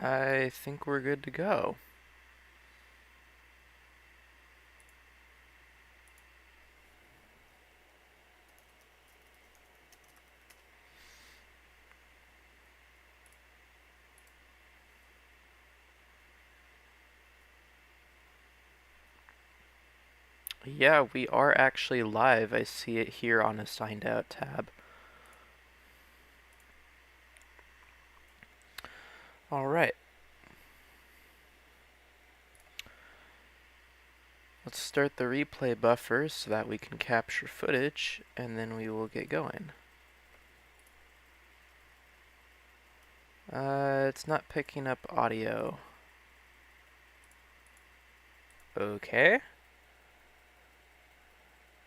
I think we're good to go. Yeah, we are actually live. I see it here on a signed out tab. All right. Let's start the replay buffer so that we can capture footage, and then we will get going. It's not picking up audio. Okay.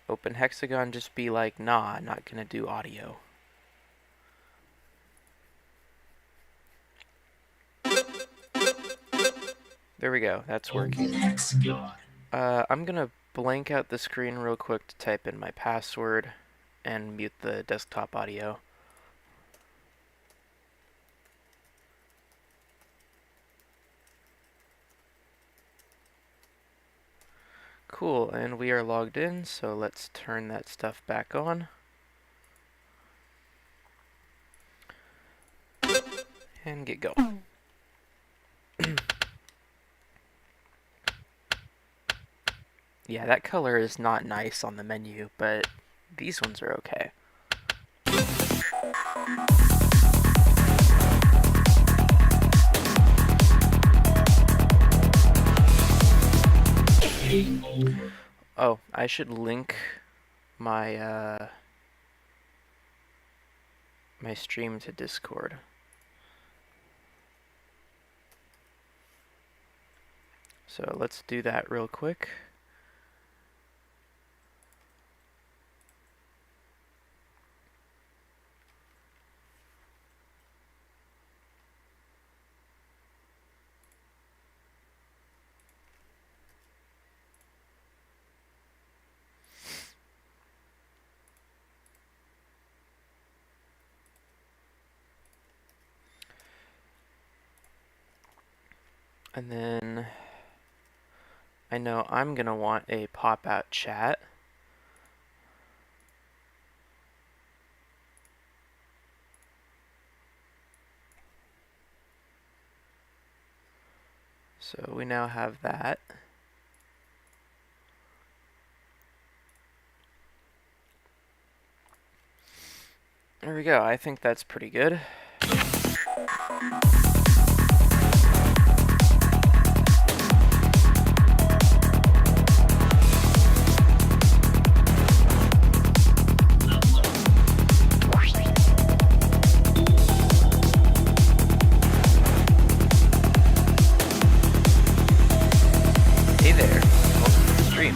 Open Hexagon just be like, nah, I'm not gonna do audio. There we go, that's working. I'm gonna blank out the screen real quick to type in my password and mute the desktop audio. Cool, and we are logged in, so let's turn that stuff back on. And get going. Yeah, that color is not nice on the menu, but these ones are okay. Oh, I should link my my stream to Discord. So let's do that real quick. And then I know I'm gonna want a pop-out chat. So we now have that. There we go. I think that's pretty good. Hey there. Welcome to the stream.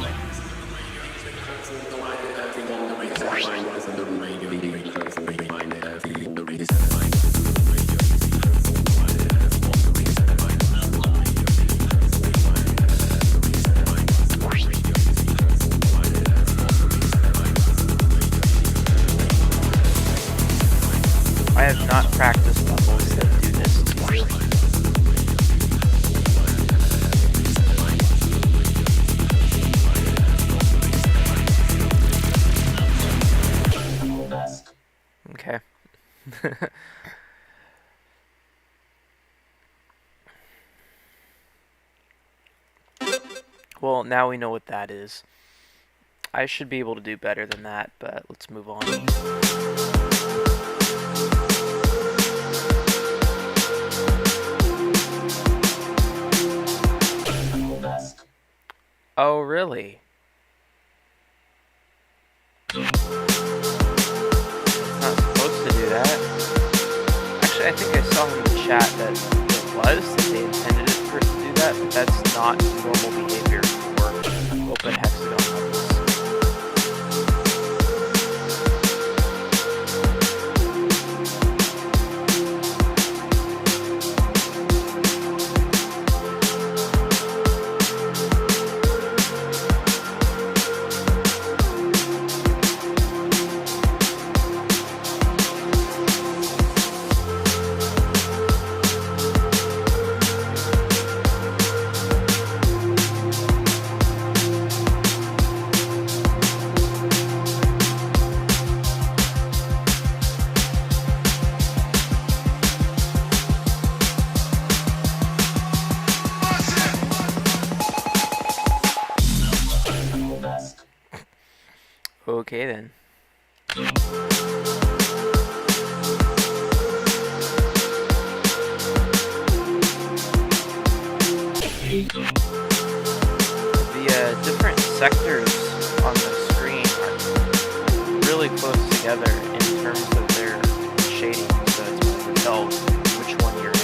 I have not practiced levels that do this to you. Okay. Well, now we know what that is. I should be able to do better than that, but let's move on. Oh, really? It's not supposed to do that. Actually, I think I saw in the chat that it was, that they intended it for it to do that, but that's not normal behavior for Open Hexagon levels. Okay then. The different sectors on the screen are really close together in terms of their shading, so it's hard to tell which one you're in.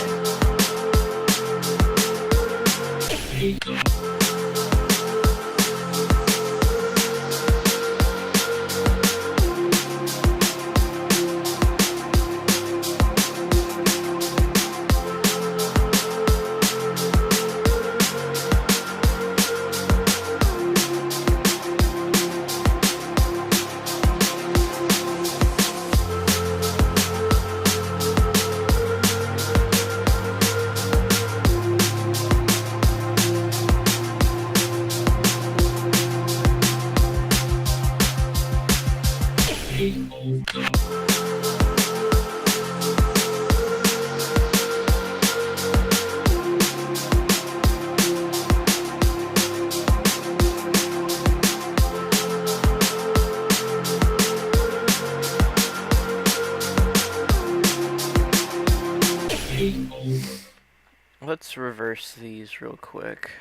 Let's reverse these real quick.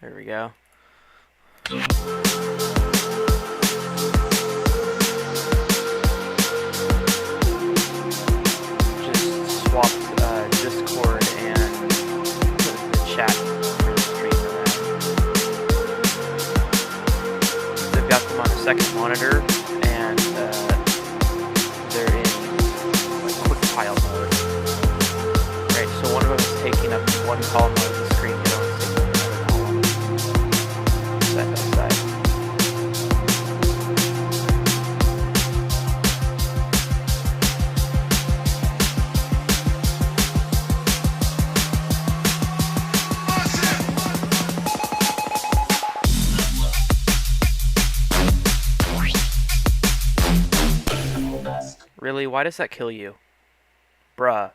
There we go. Just swapped Discord and the chat for the stream around. I've got them on a second monitor, and they're in like quick tile mode. Right, so one of them is taking up one column of the screen, the other one's taking up another column. Side by side. Really? Why does that kill you? Bruh.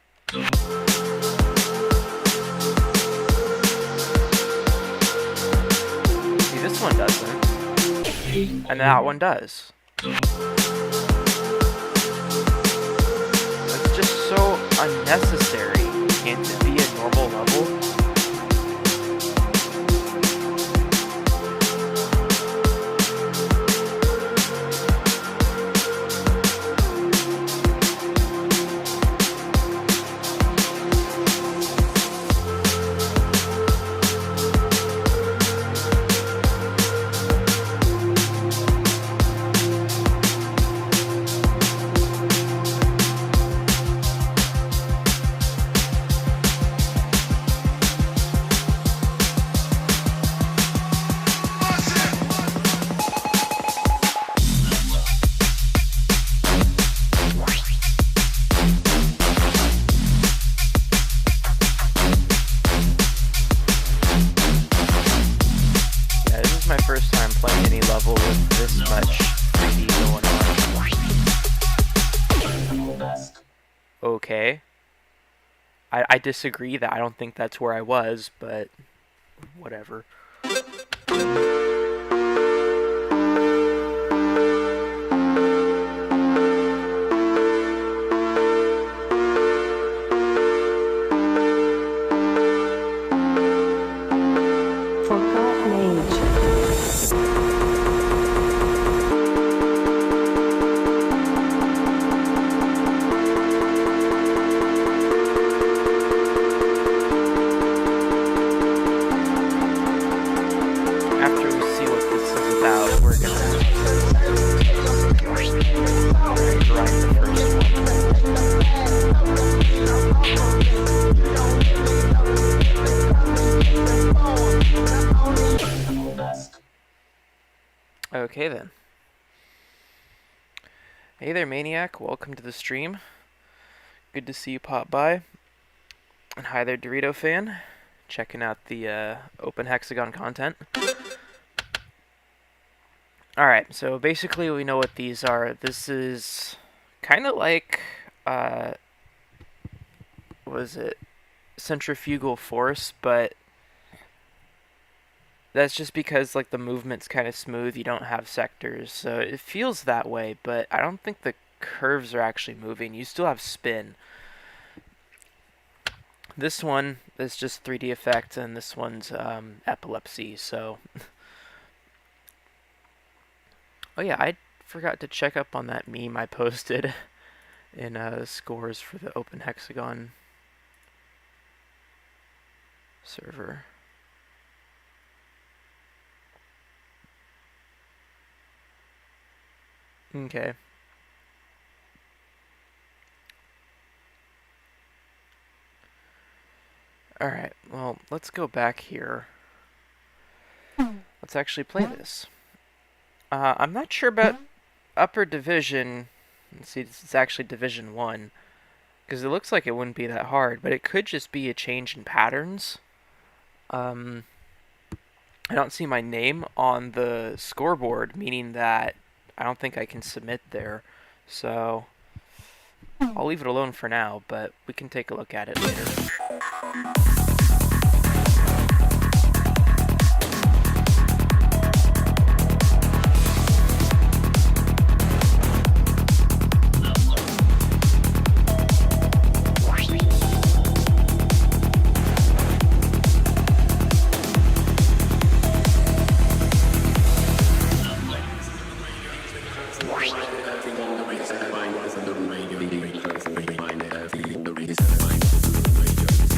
See, this one doesn't. And that one does. It's just so unnecessary. Can't it be a normal level? First time playing any level with this much 3D going on. Okay. I disagree that I don't think that's where I was, but whatever. Okay then. Hey there, Maniac. Welcome to the stream. Good to see you pop by. And hi there, Dorito fan. Checking out the Open Hexagon content. Alright, so basically we know what these are. This is kind of like, what is it? Centrifugal force, but that's just because like the movement's kind of smooth. You don't have sectors, so it feels that way. But I don't think the curves are actually moving. You still have spin. This one is just 3D effect, and this one's epilepsy. So, oh yeah, I forgot to check up on that meme I posted in scores for the Open Hexagon server. Okay. Alright, well, let's go back here. Let's actually play this. I'm not sure about upper division. Let's see, it's actually Division 1. Because it looks like it wouldn't be that hard, but it could just be a change in patterns. I don't see my name on the scoreboard, meaning that I don't think I can submit there. So I'll leave it alone for now, but we can take a look at it later.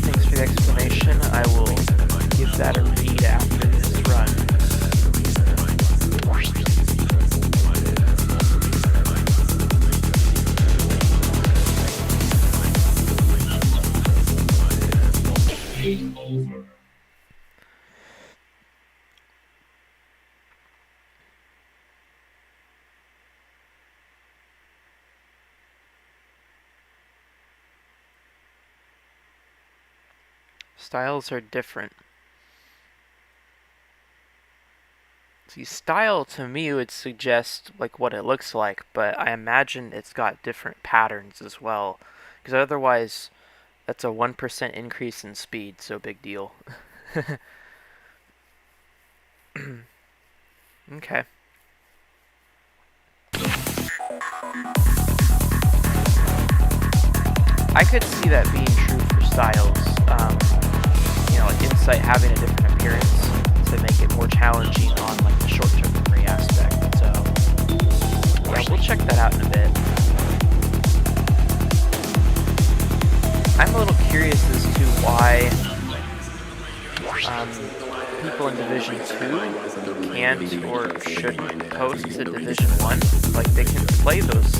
Thanks for the explanation. I will give that a read after this run. Game over. Styles are different. See, style to me would suggest like what it looks like, but I imagine it's got different patterns as well. Because otherwise, that's a 1% increase in speed, so big deal. Okay. I could see that being true for styles. Like Insight having a different appearance to make it more challenging on like the short-term memory aspect. So yeah, we'll check that out in a bit. I'm a little curious as to why people in Division 2 can't or shouldn't post to Division 1. Like they can play those,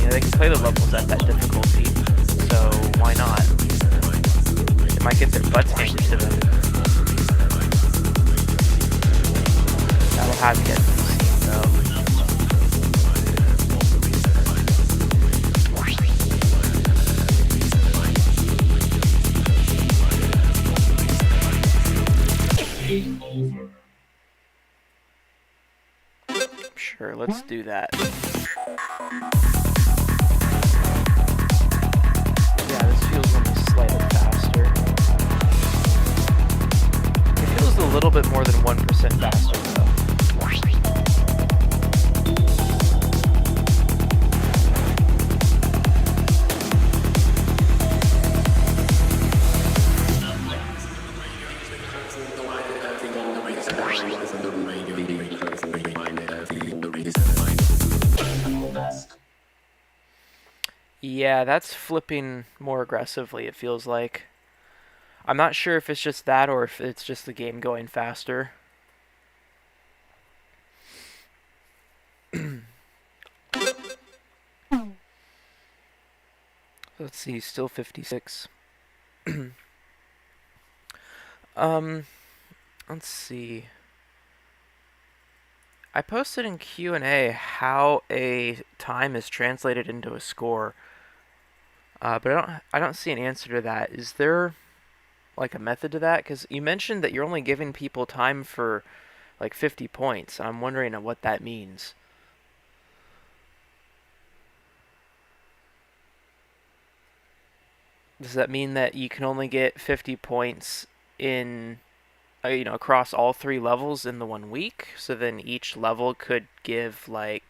they can play the levels at that difficulty. So why not? They might get their butts handed to them. That'll have yet to be seen, though. Game over. Sure, let's do that. Yeah, this feels only slightly faster. It feels a little bit more than 1% faster, though. Yeah, that's flipping more aggressively, it feels like. I'm not sure if it's just that or if it's just the game going faster. Let's see, still 56. Let's see. I posted in Q&A how a time is translated into a score. But I don't see an answer to that. Is there like a method to that? Because you mentioned that you're only giving people time for like 50 points. I'm wondering what that means. Does that mean that you can only get 50 points in you know, across all 3 levels in the 1 week. So then each level could give like,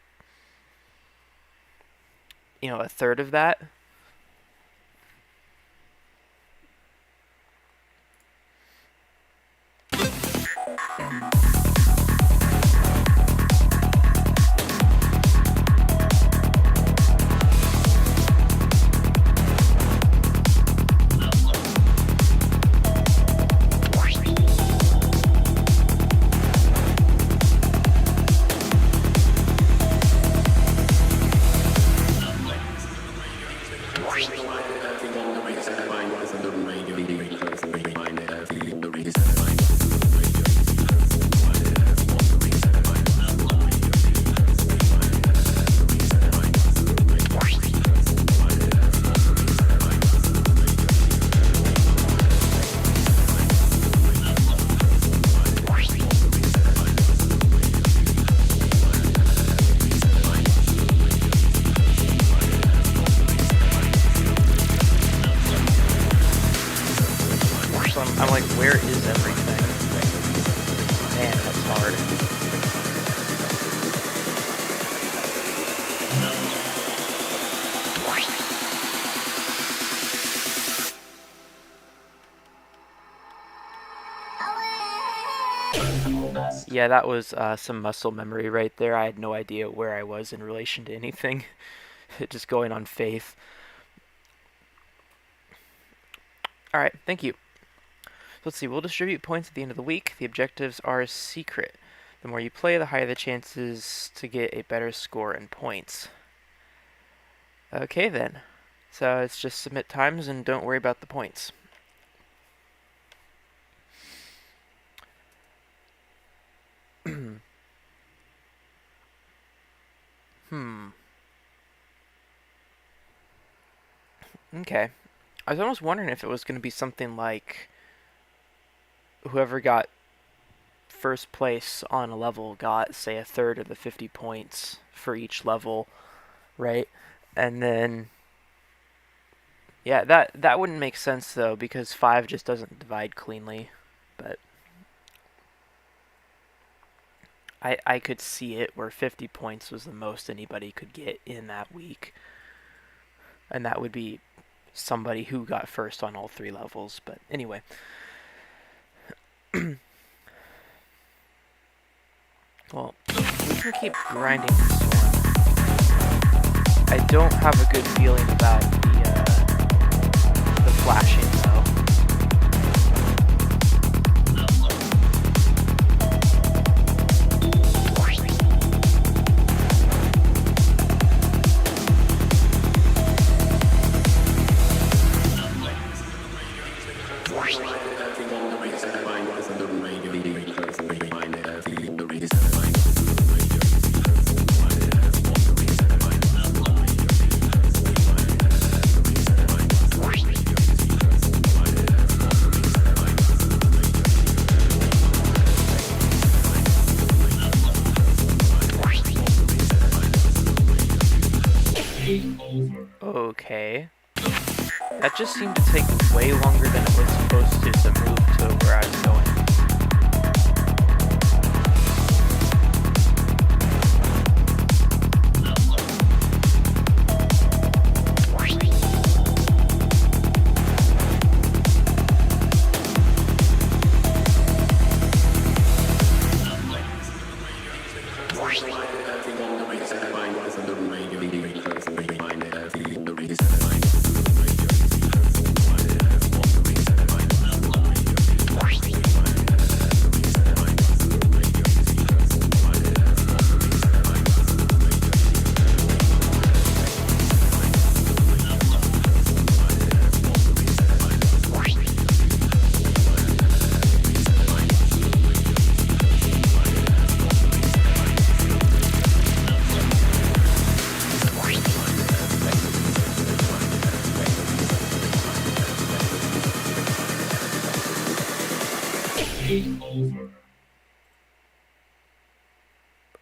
you know, a third of that. I'm like, where is everything? Man, that's hard. Yeah, that was some muscle memory right there. I had no idea where I was in relation to anything. Just going on faith. Alright, thank you. Let's see, we'll distribute points at the end of the week. The objectives are secret. The more you play, the higher the chances to get a better score and points. Okay then. So it's just submit times and don't worry about the points. Okay. I was almost wondering if it was going to be something like whoever got first place on a level got, say, a third of the 50 points for each level, right? And then, yeah, that wouldn't make sense, though, because 5 just doesn't divide cleanly, but I could see it where 50 points was the most anybody could get in that week, and that would be somebody who got first on all 3 levels, but anyway. Well, we can keep grinding this one. I don't have a good feeling about the flashing, though. Okay. That just seemed to take way longer than it was supposed to move to where I was going.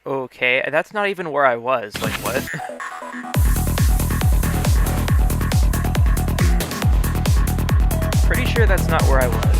Okay, that's not even where I was. Like, what? Pretty sure that's not where I was.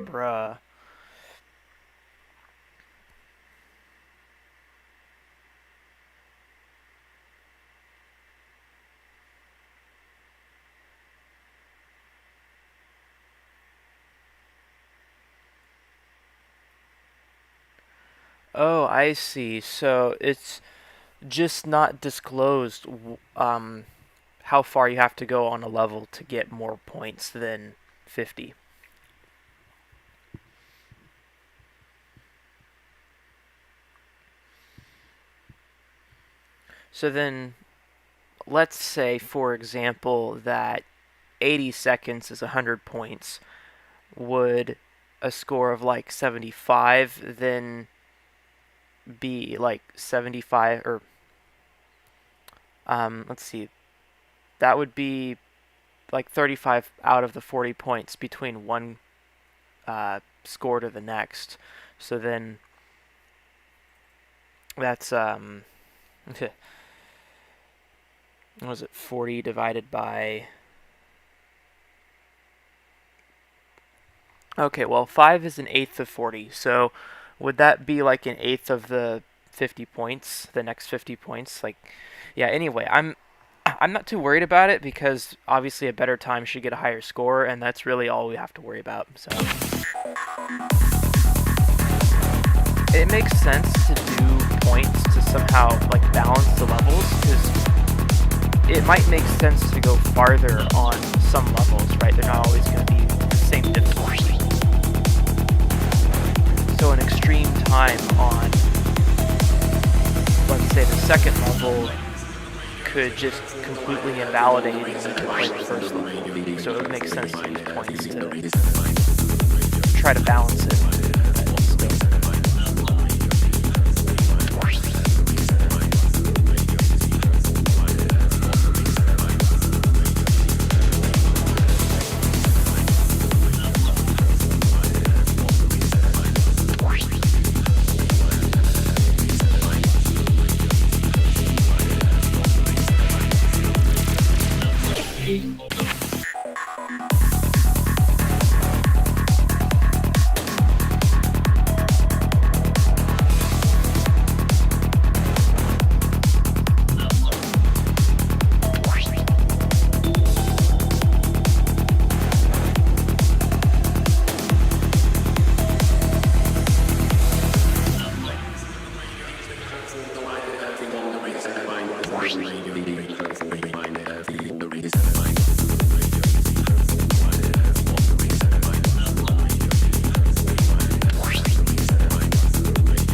Bruh. Oh, I see. So it's just not disclosed how far you have to go on a level to get more points than 50. So then, let's say, for example, that 80 seconds is 100 points. Would a score of like 75 then be like 75, or let's see, that would be like 35 out of the 40 points between one score to the next. So then that's what was it, 40 divided by, okay, well, 5 is an eighth of 40, so would that be like an eighth of the 50 points, the next 50 points? Like, yeah, anyway, I'm not too worried about it, because obviously a better time should get a higher score, and that's really all we have to worry about. So it makes sense to do points to somehow like balance the levels, because it might make sense to go farther on some levels, right? They're not always going to be the same difficulty. So an extreme time on, let's say, the second level could just completely invalidate and need to play the first level. So it would make sense to use points to try to balance it.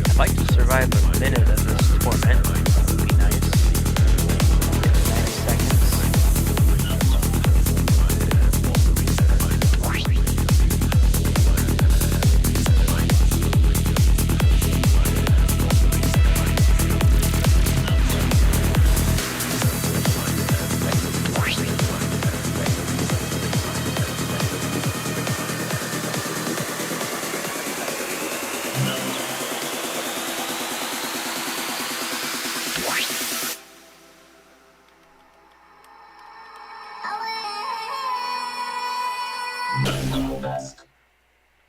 I'd like to survive a minute of this torment. That would be nice. 90 seconds.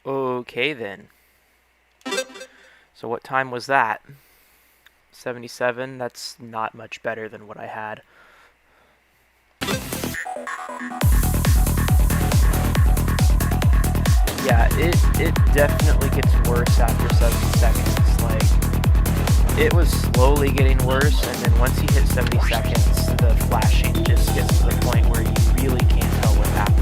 Okay then. So what time was that? 77? That's not much better than what I had. Yeah, it definitely gets worse after 70 seconds. Like, it was slowly getting worse, and then once you hit 70 seconds, the flashing just gets to the point where you really can't tell what's happening.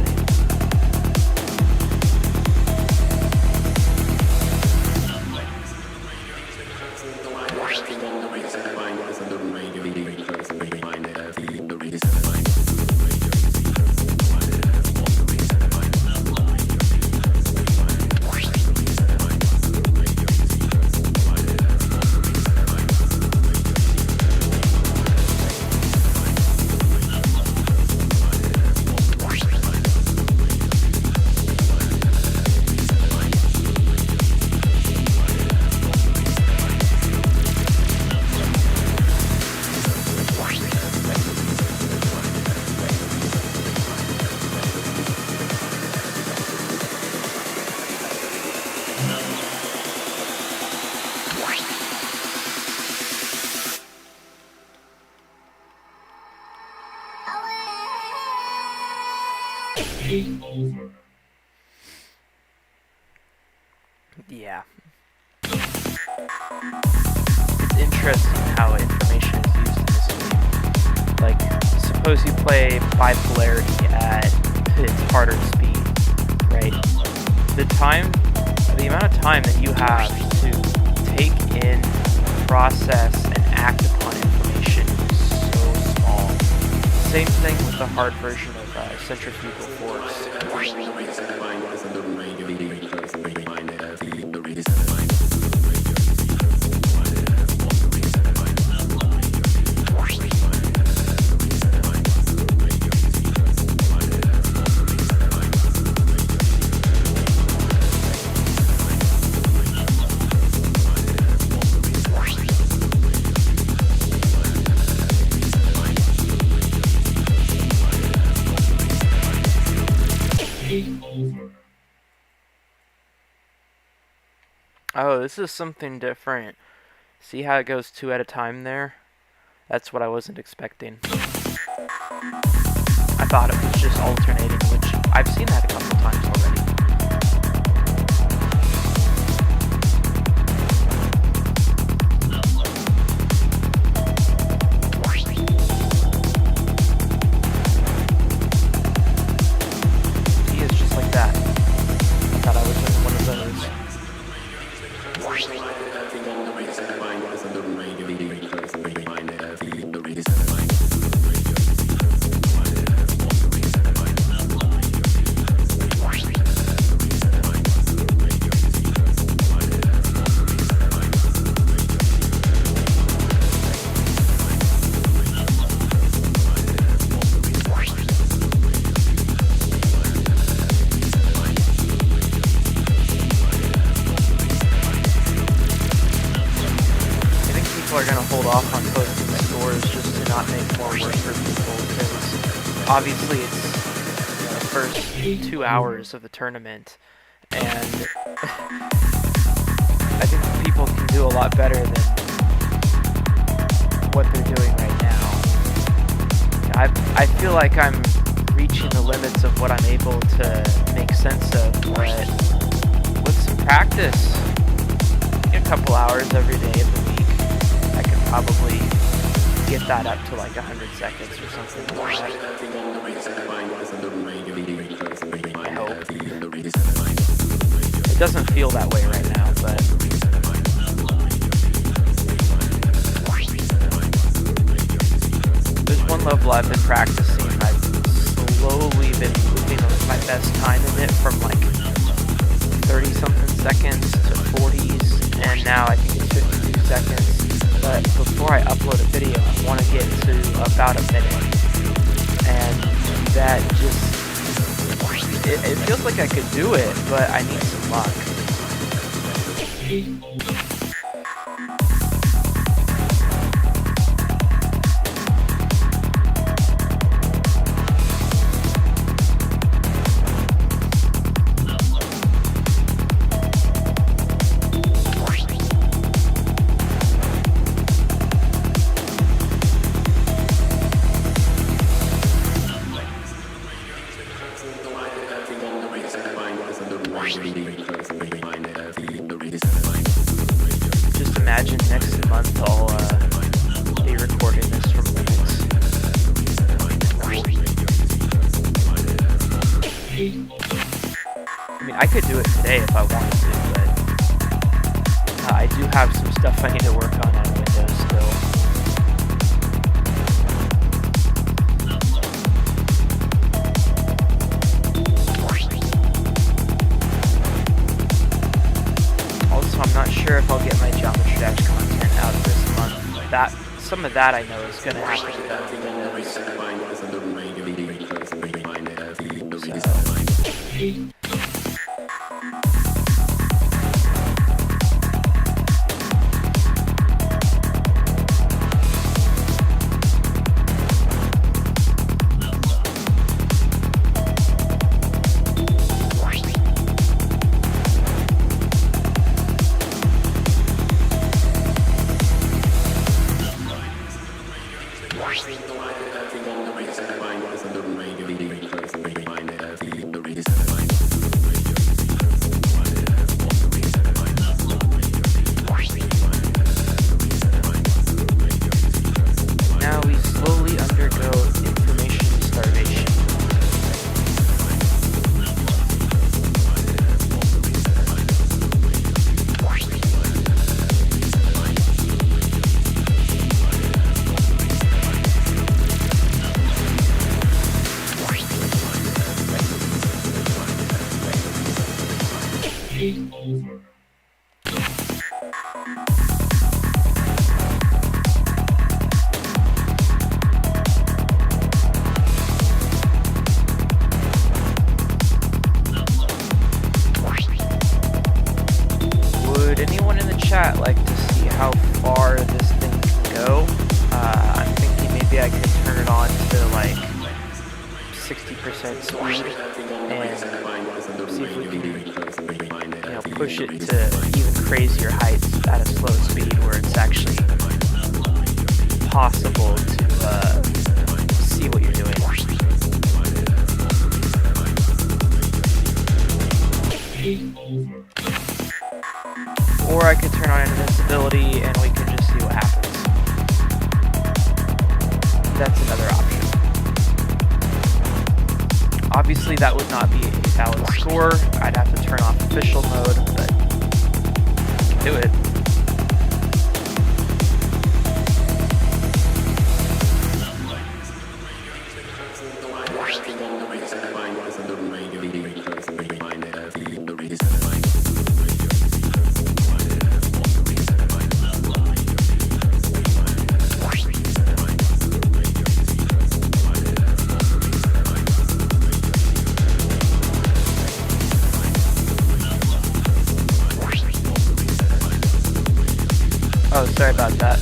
Yeah. It's interesting how information is used in this game. Like, suppose you play bipolarity at its harder speed, right? The amount of time that you have to take in, process, and act upon information is so small. Same thing with the hard version of centrifugal force. Oh, this is something different. See how it goes 2 at a time there? That's what I wasn't expecting. I thought it was just alternating, which I've seen that a couple times already. See, it's just like that. I thought I was in one of those. Are going to hold off on posting the scores just to not make more work for people, because obviously it's the first 2 hours of the tournament, and I think people can do a lot better than what they're doing right now. I feel like I'm reaching the limits of what I'm able to make sense of, but with some practice, a couple hours every day of the week, I could probably get that up to like 100 seconds or something like that. I hope. It doesn't feel that way right now, but there's one level I've been practicing. I've slowly been moving my best time in it from like 30-something seconds to 40s, and now I think it's 52 seconds. But before I upload a video, I want to get to about a minute. And that just, it feels like I could do it, but I need some luck. Just imagine next month I'll be recording this from Linux. I mean, I could do it today if I wanted to, but I do have some stuff I need to work on Windows still. I'm not sure if I'll get my Geometry Dash content out this month. Some of that I know is going to have to be done on Windows. Just imagine next month I'll anyone in the chat like to see how far this thing can go? I'm thinking maybe I could turn it on to like 60% speed and see if we can, push it to even crazier heights at a slow speed where it's actually possible to see what you're doing. Or I could turn on invincibility and we can just see what happens. That's another option. Obviously that would not be a valid score. I'd have to turn off official mode, but do it. Oh, sorry about that.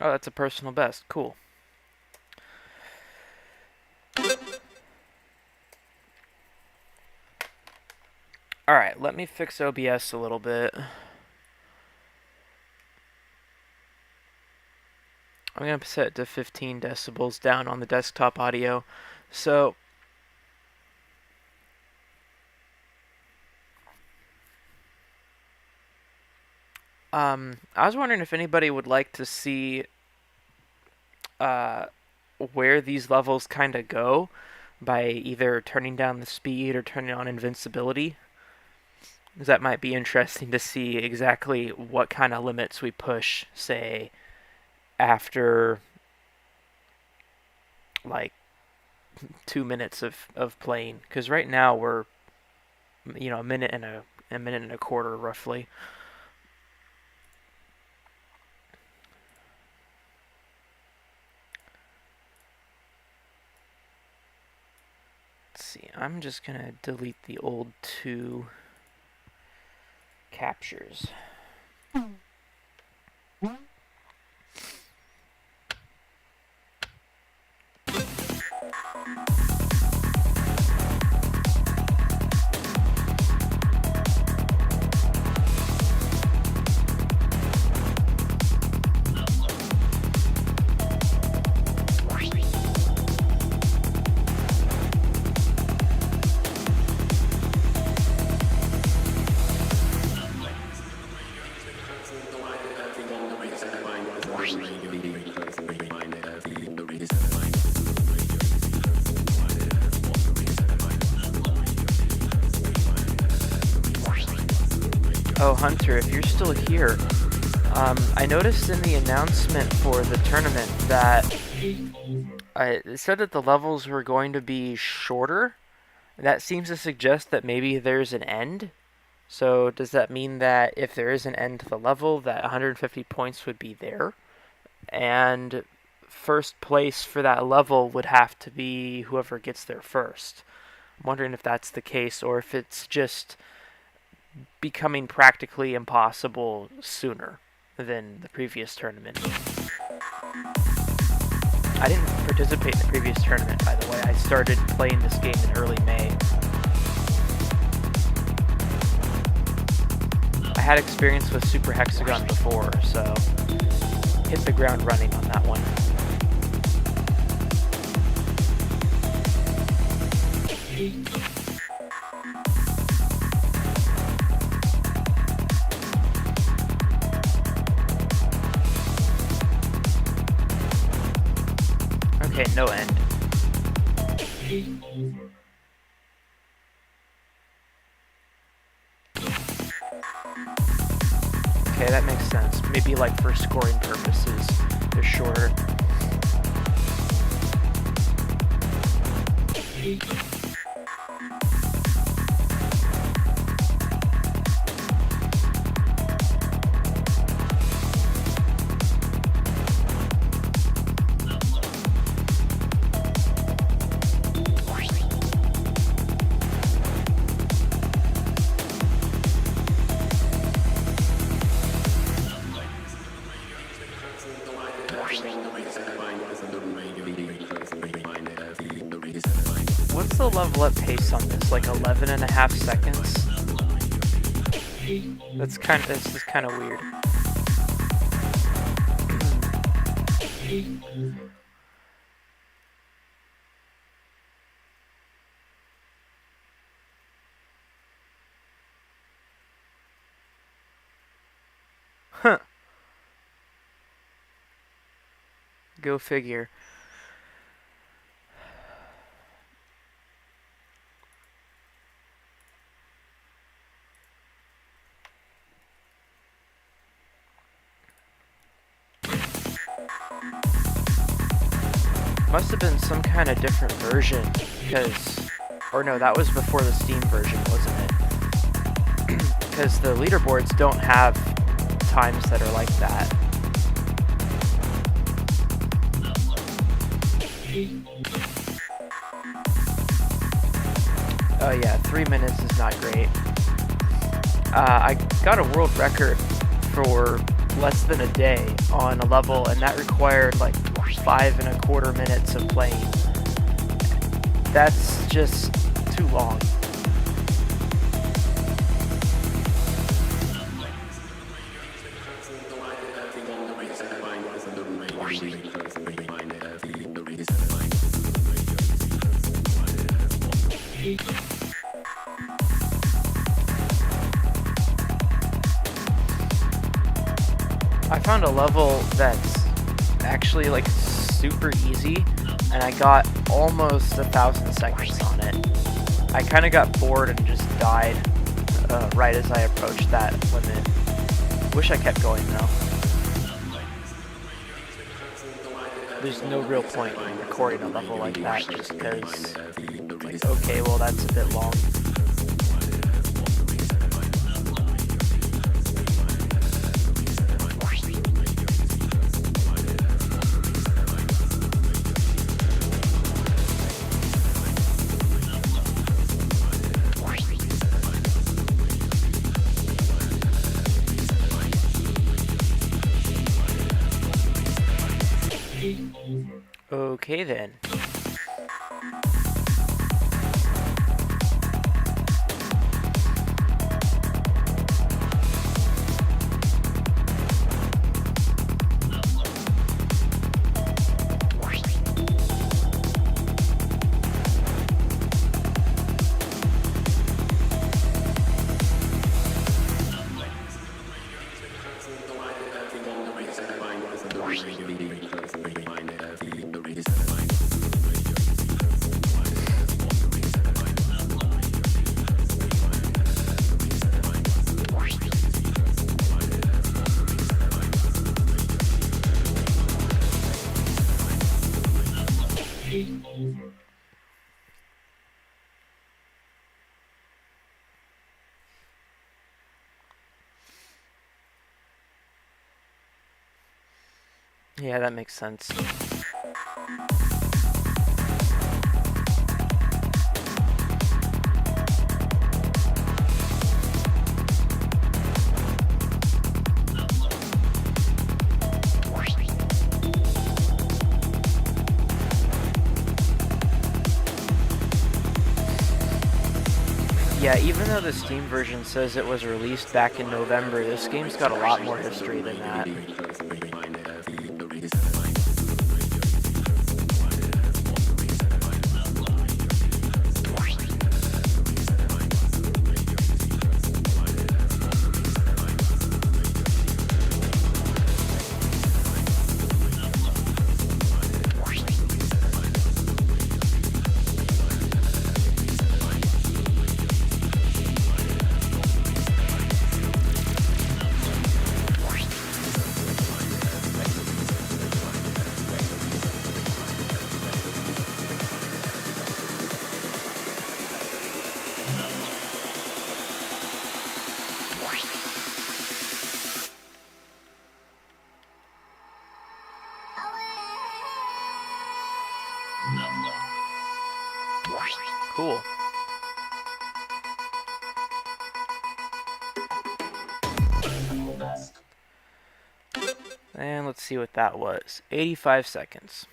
Oh, that's a personal best. Cool. Alright, let me fix OBS a little bit. I'm going to set it to 15 decibels down on the desktop audio. So, I was wondering if anybody would like to see where these levels kind of go by either turning down the speed or turning on invincibility. Because that might be interesting to see exactly what kind of limits we push, say, after like 2 minutes of playing. Because right now we're, a minute and a quarter roughly. Let's see, I'm just gonna delete the old 2 captures. Oh, Hunter, if you're still here, I noticed in the announcement for the tournament that it said that the levels were going to be shorter. That seems to suggest that maybe there's an end. So does that mean that if there is an end to the level, that 150 points would be there? And first place for that level would have to be whoever gets there first. I'm wondering if that's the case or if it's just becoming practically impossible sooner than the previous tournament. I didn't participate in the previous tournament, by the way. I started playing this game in early May. I had experience with Super Hexagon before, so hit the ground running on that one. Okay, no end. Okay, that makes sense. Maybe like for scoring purposes, they're shorter. What's the level up pace on this? Like 11.5 seconds? That's just kind of weird. Huh. Go figure. Must have been some kind of different version, because, or no, that was before the Steam version, wasn't it? Because the leaderboards don't have times that are like that. Oh yeah, 3 minutes is not great. I got a world record for less than a day on a level, and that required like 5.25 minutes of playing. That's just too long. I found a level that's actually like super easy, and I got almost 1,000 seconds on it. I kind of got bored and just died right as I approached that limit. Wish I kept going though. There's no real point in recording a level like that just because, like, okay, well that's a bit long. Okay then. Yeah, that makes sense. Yeah, even though the Steam version says it was released back in November, this game's got a lot more history than that. cool. And let's see what that was. 85 seconds.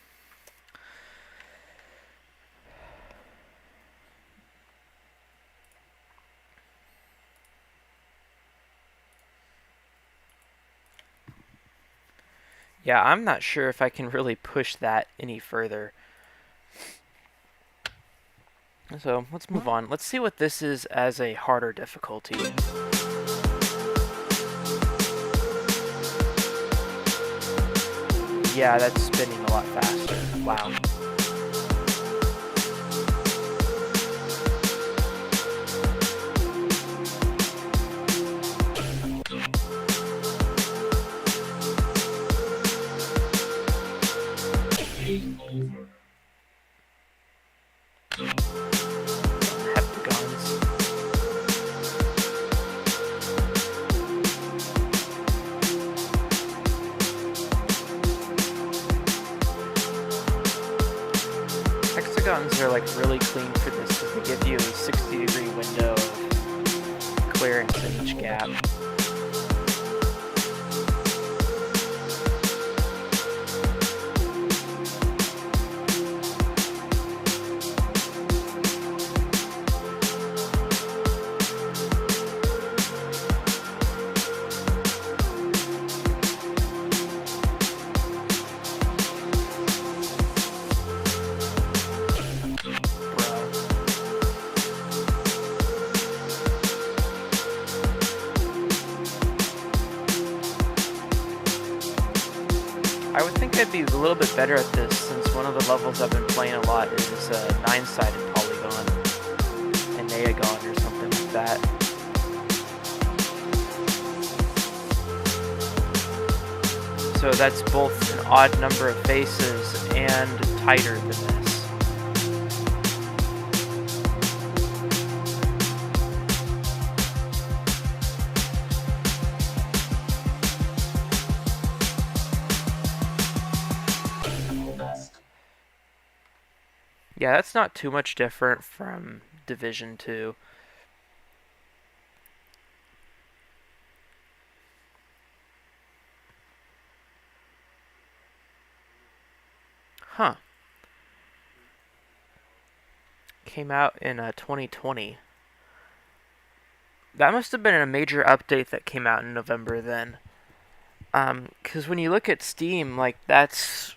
Yeah, I'm not sure if I can really push that any further. So let's move on. Let's see what this is as a harder difficulty. Yeah, that's spinning a lot faster. Wow. Hexagons are like really clean for this because they give you a 60-degree window of clearance in each gap. I would think I'd be a little bit better at this since one of the levels I've been playing a lot is 9-sided polygon, an Aegon or something like that. So that's both an odd number of faces and tighter than this. Yeah, that's not too much different from Division 2. Huh. Came out in 2020. That must have been a major update that came out in November then. Because when you look at Steam, like, that's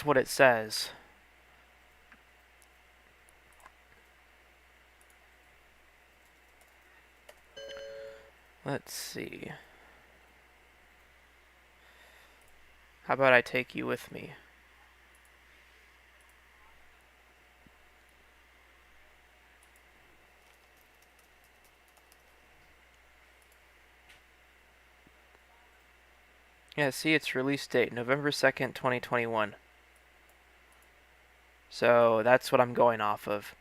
what it says. Let's see. How about I take you with me? Yeah, see, it's release date, November 2nd, 2021. So that's what I'm going off of.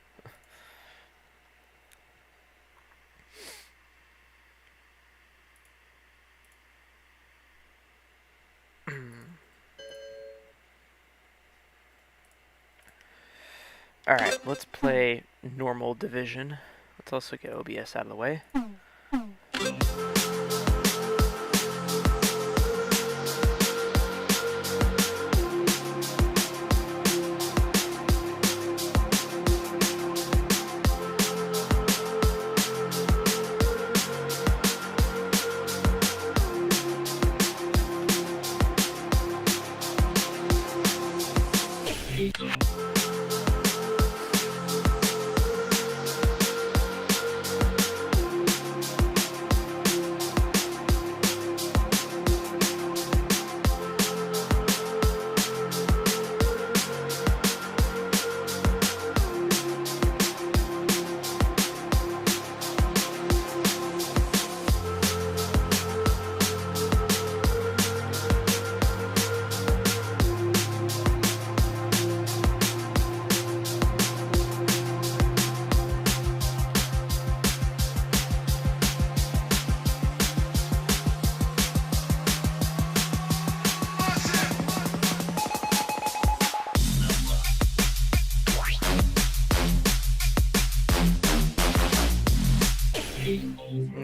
Alright, let's play normal division. Let's also get OBS out of the way.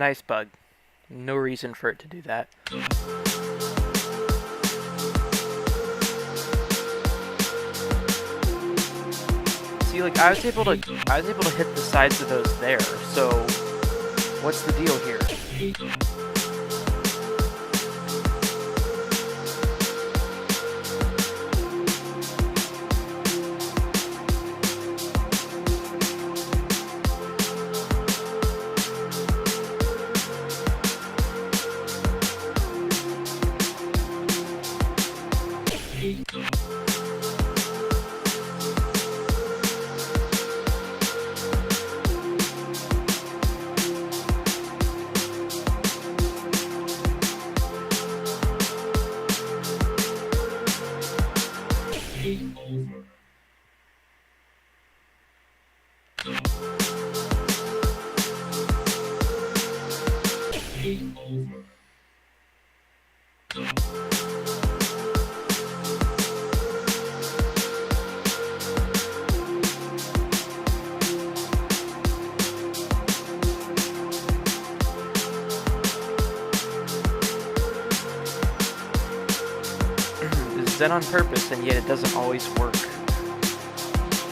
nice bug. No reason for it to do that. See, like I was able to hit the sides of those there. So what's the deal here? It's done on purpose, and yet it doesn't always work.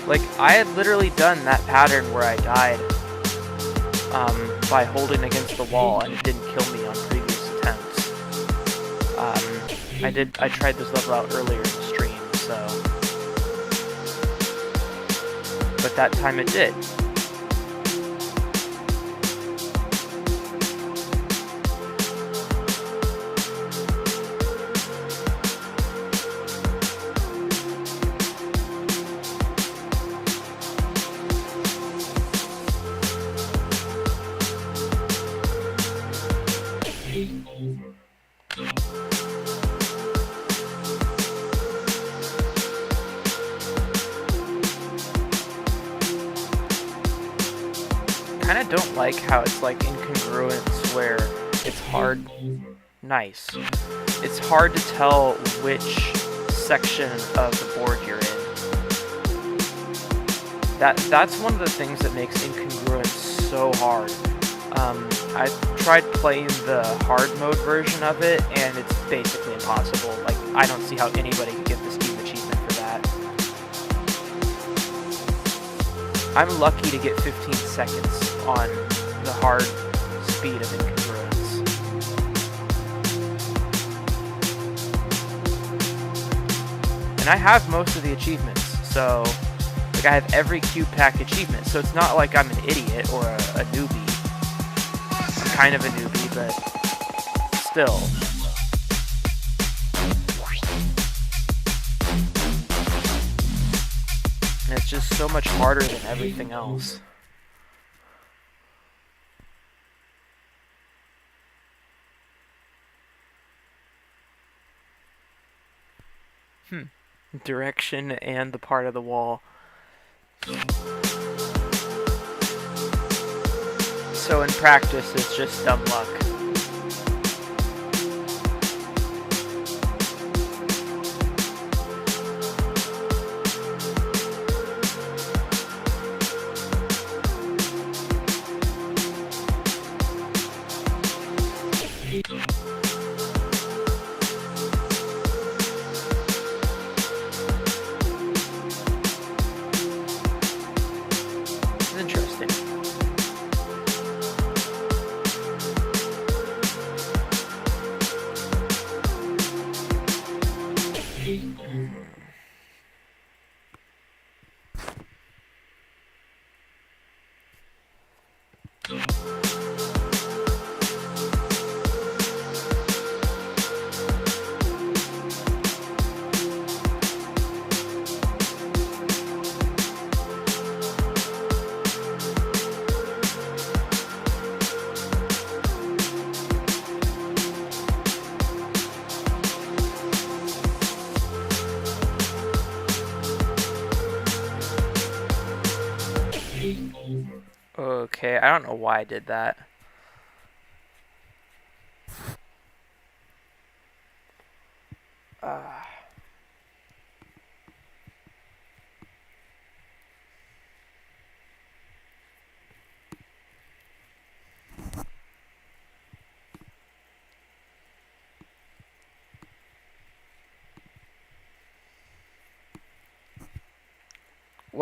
Like, I had literally done that pattern where I died by holding against the wall, and it didn't kill me on previous attempts. I tried this level out earlier in the stream, so... But that time it did. I don't like how it's like incongruence where it's hard. Nice. It's hard to tell which section of the board you're in. That's one of the things that makes incongruence so hard. I tried playing the hard mode version of it, and it's basically impossible. Like, I don't see how anybody could get the Steam achievement for that. I'm lucky to get 15 seconds on the hard speed of incongruence. And I have most of the achievements, so like I have every cube pack achievement, so it's not like I'm an idiot or a newbie. I'm kind of a newbie, but still. And it's just so much harder than everything else. Direction and the part of the wall. So in practice, it's just dumb luck. Okay, I don't know why I did that.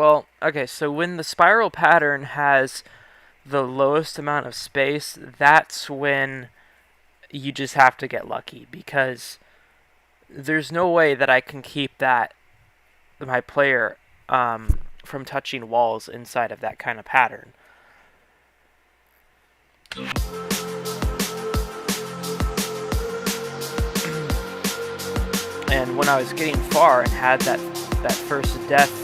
Well, okay, so when the spiral pattern has the lowest amount of space, that's when you just have to get lucky, because there's no way that I can keep my player from touching walls inside of that kind of pattern. And when I was getting far and had that first death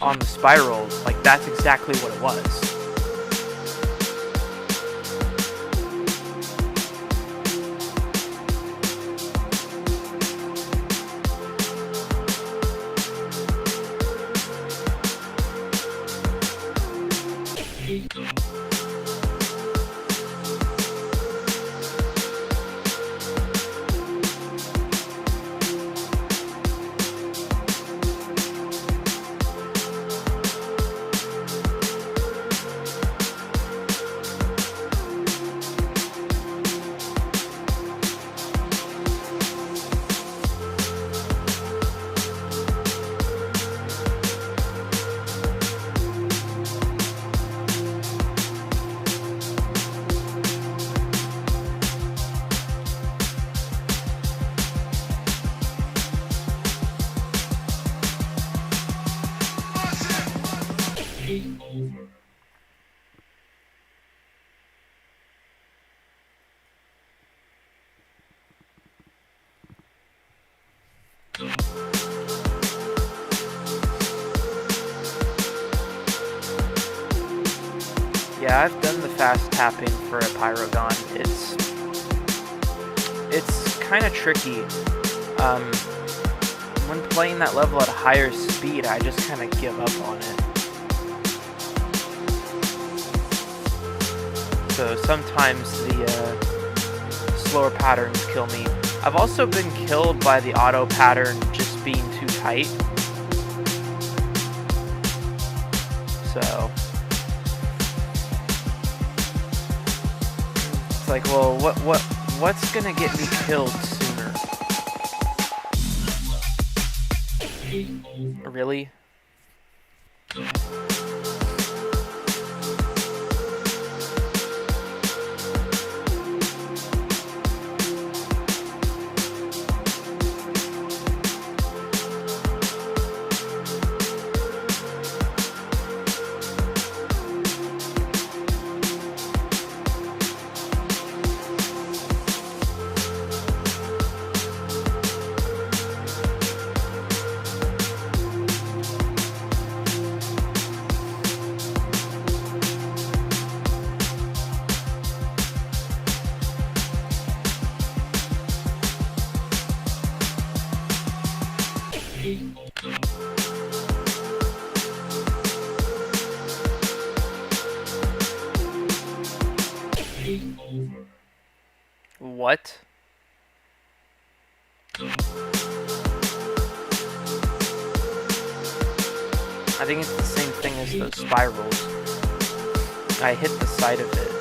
on the spiral, like, that's exactly what it was. Yeah, I've done the fast tapping for a Pyrogon. It's kind of tricky. When playing that level at a higher speed, I just kind of give up on it. So sometimes the slower patterns kill me. I've also been killed by the auto pattern just being too tight. So it's like, well, what's gonna get me killed sooner? Really? What? I think it's the same thing as those spirals. I hit the side of it.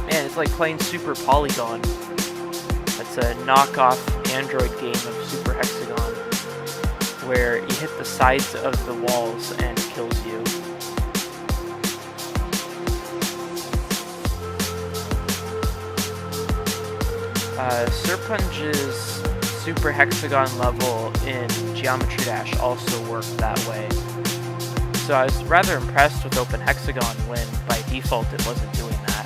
Man, it's like playing Super Polygon. It's a knockoff Android game of Super Hexagon, where you hit the sides of the walls and it kills you. Serpunge's Super Hexagon level in Geometry Dash also worked that way. So I was rather impressed with Open Hexagon when by default it wasn't doing that.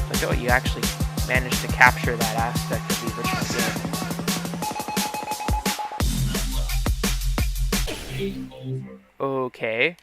Like, oh, you actually managed to capture that aspect of the original game. Okay.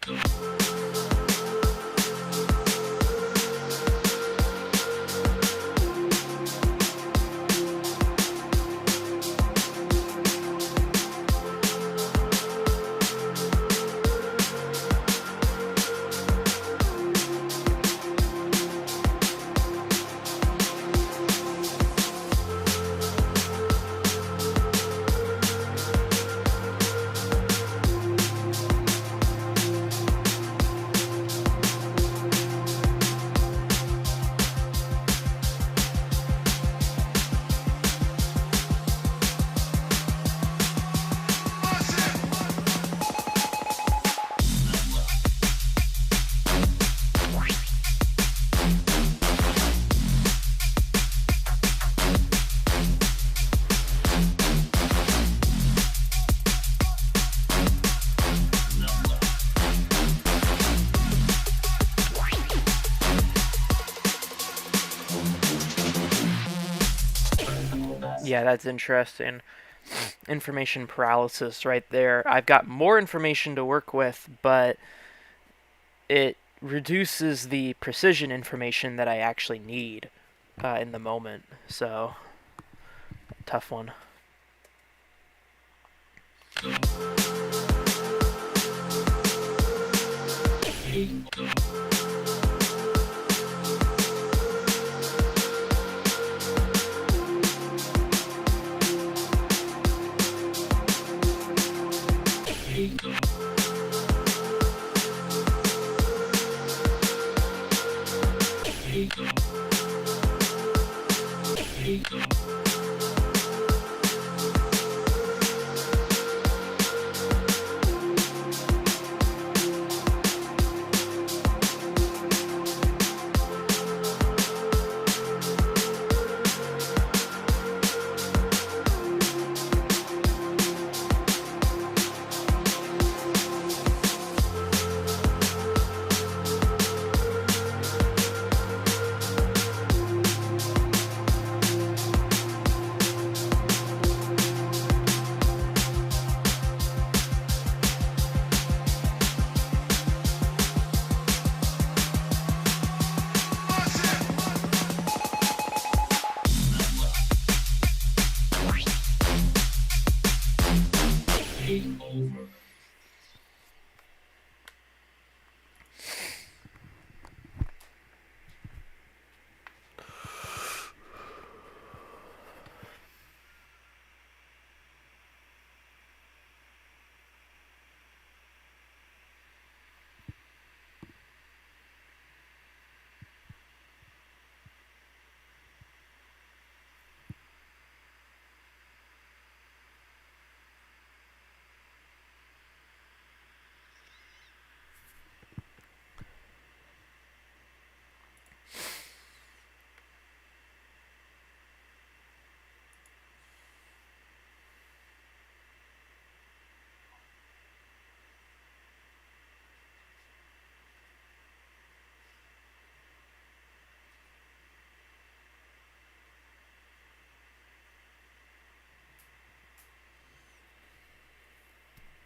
Yeah, that's interesting. Information paralysis right there. I've got more information to work with, but it reduces the precision information that I actually need in the moment. So, tough one.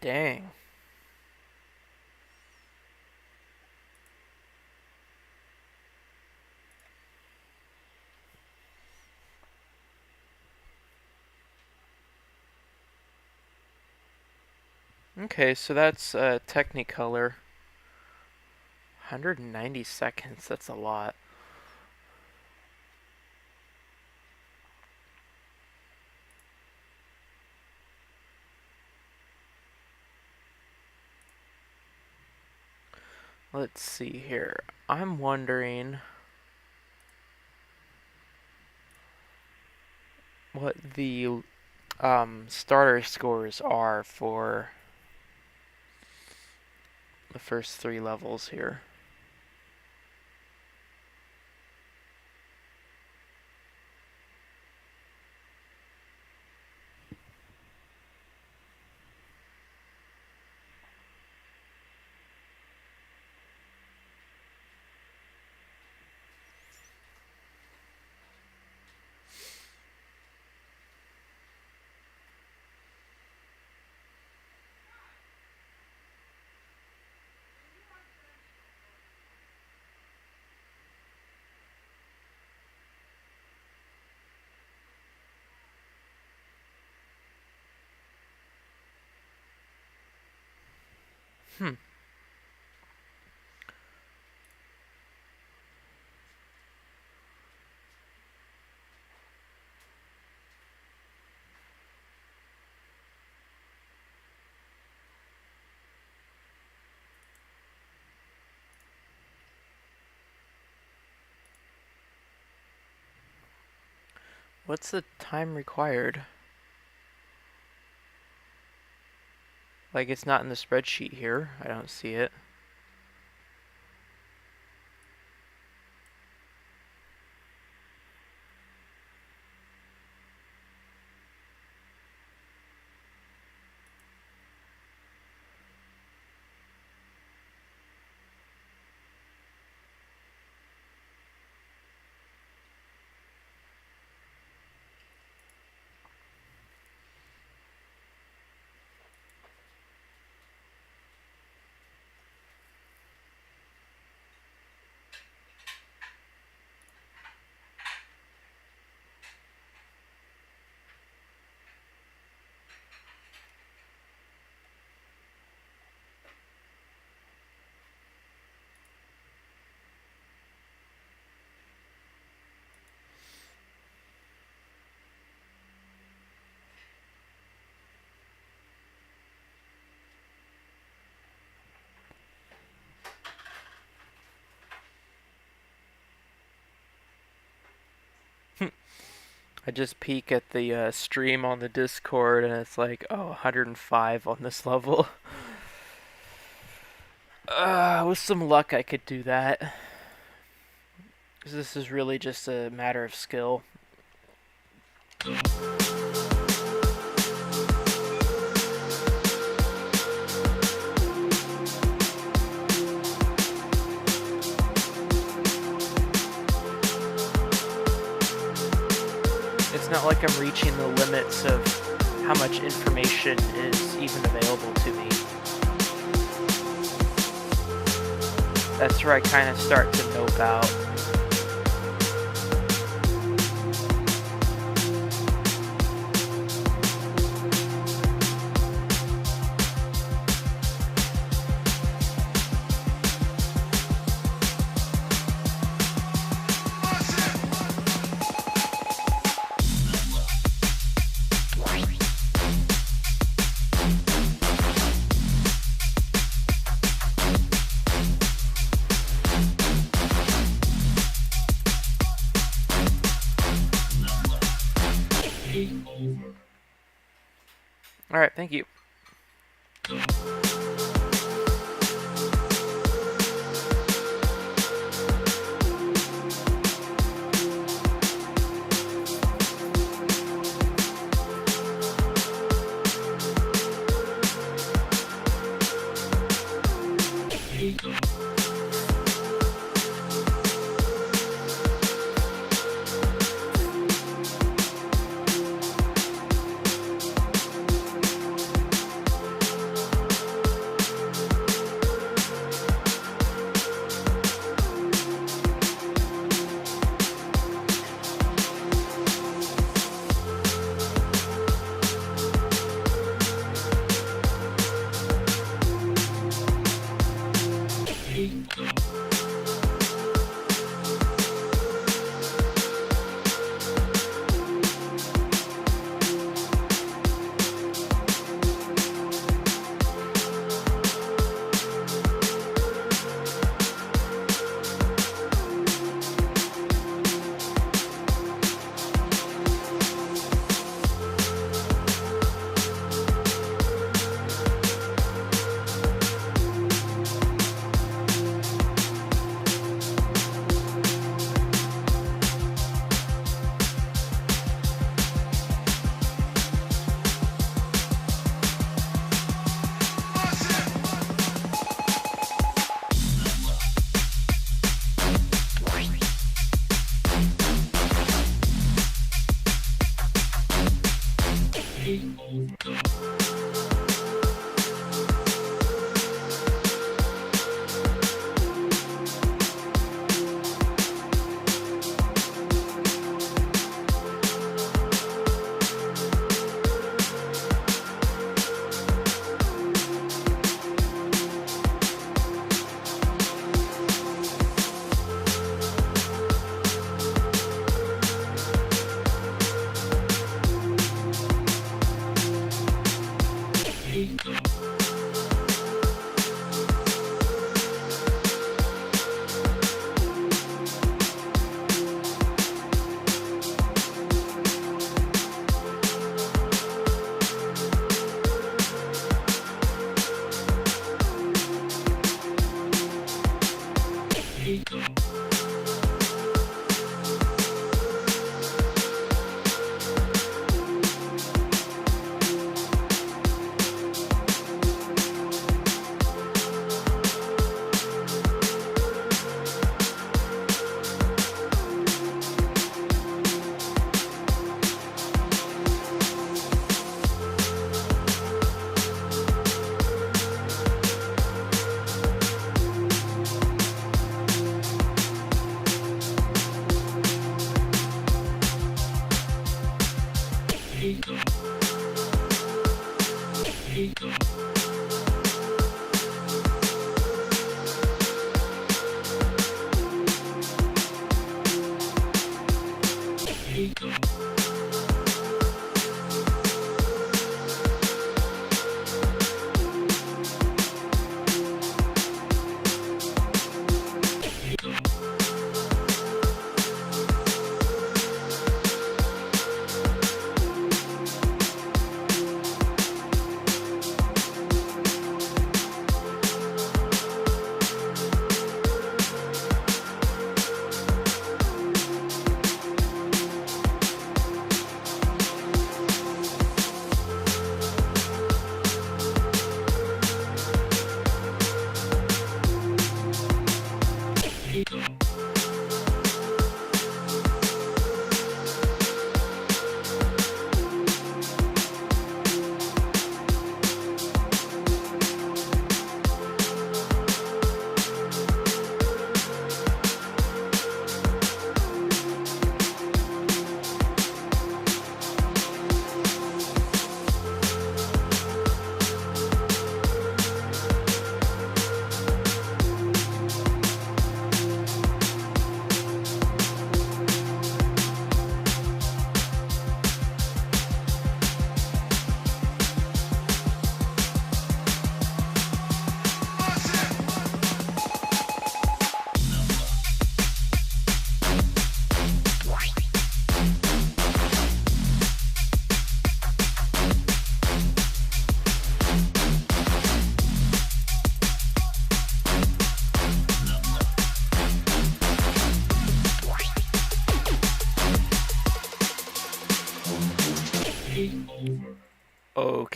Dang. Okay, so that's Technicolor. 190 seconds, that's a lot. Let's see here. I'm wondering what the starter scores are for the first 3 levels here. What's the time required? Like, it's not in the spreadsheet here. I don't see it. I just peek at the stream on the Discord and it's like, oh, 105 on this level. With some luck I could do that. This is really just a matter of skill. It's not like I'm reaching the limits of how much information is even available to me. That's where I kind of start to nope out. Alright, thank you.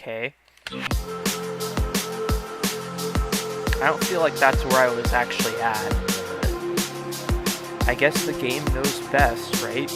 okay. I don't feel like that's where I was actually at. I guess the game knows best, right?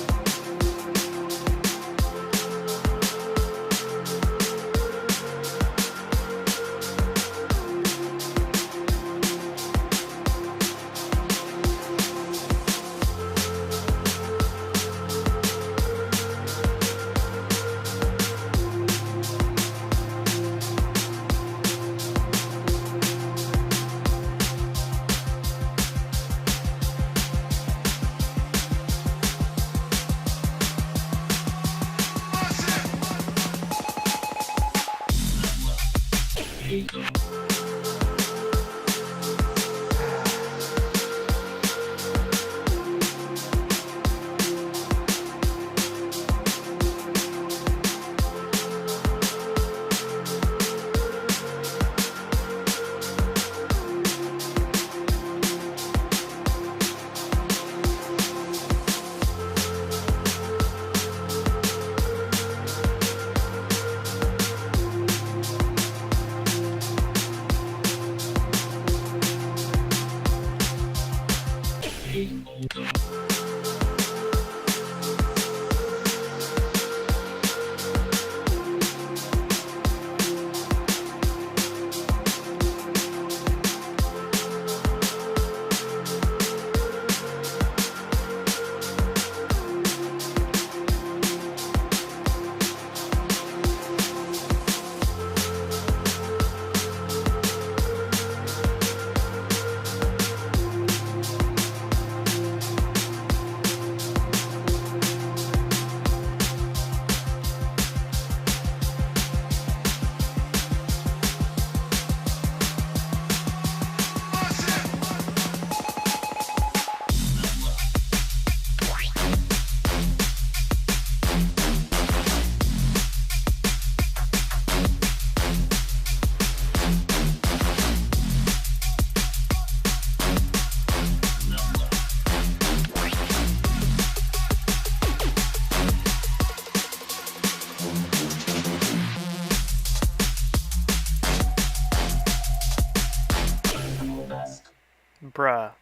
Bruh.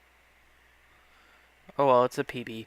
Oh well, it's a PB.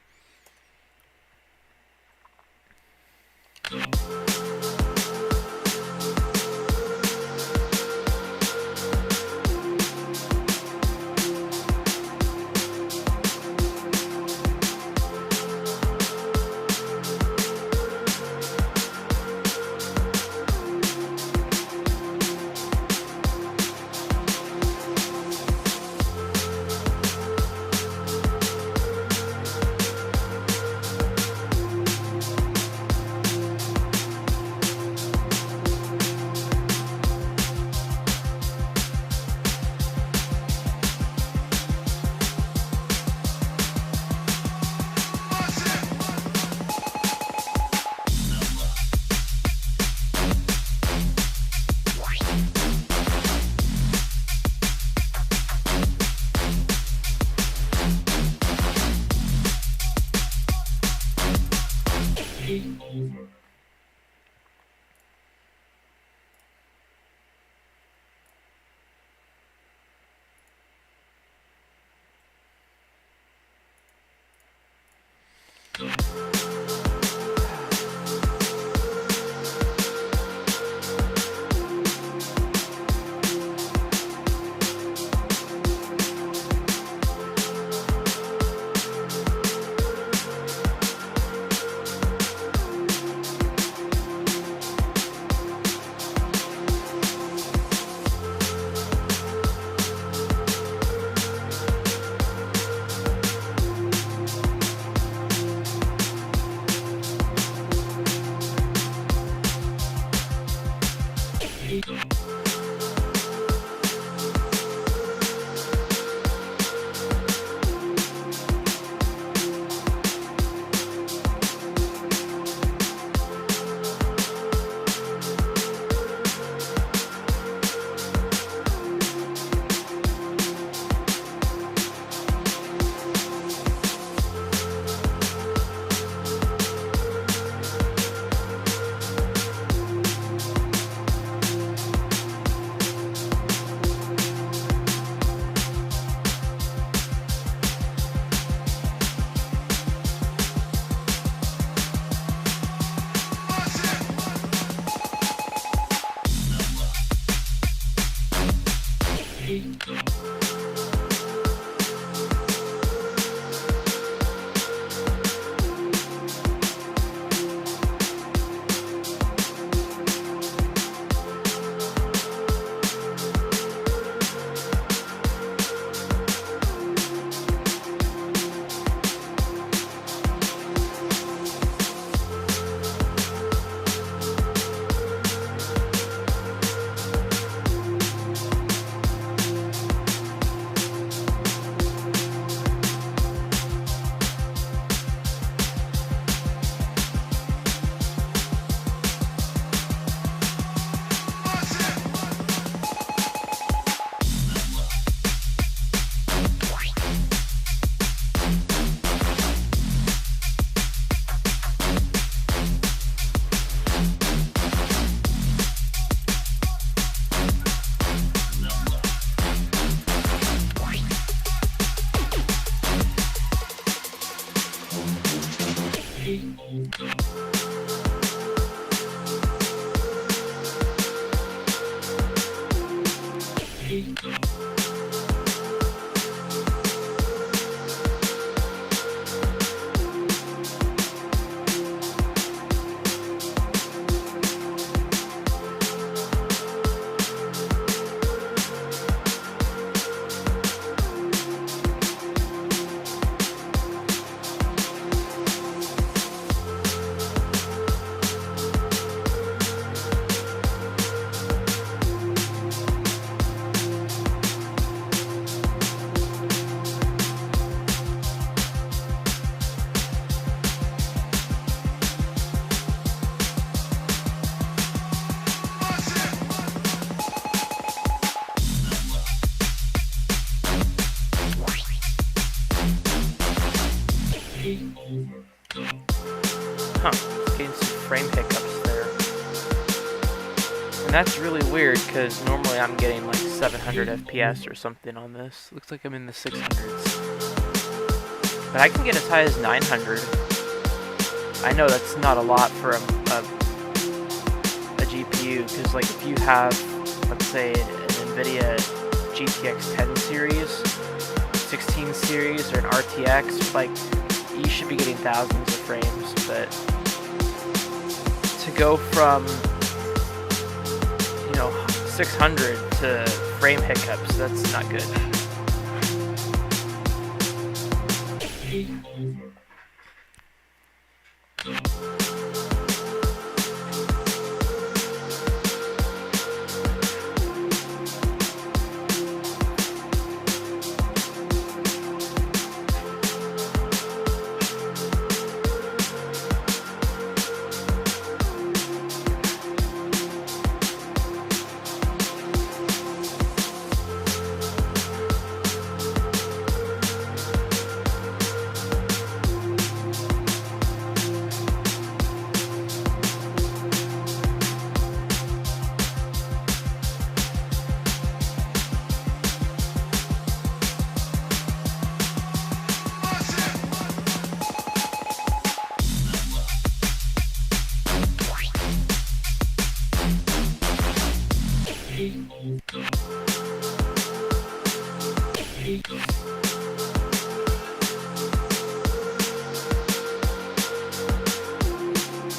Huh, getting some frame hiccups there. And that's really weird because normally I'm getting like 700 FPS or something on this. Looks like I'm in the 600s. But I can get as high as 900. I know that's not a lot for a GPU because like if you have, let's say, an NVIDIA GTX 10 series, 16 series, or an RTX, like you should be getting thousands of frames, but to go from 600 to frame hiccups, that's not good.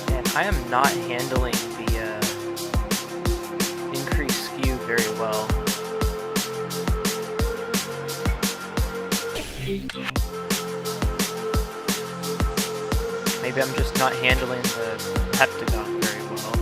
And I am not handling the increased skew very well. Maybe I'm just not handling the heptagon very well.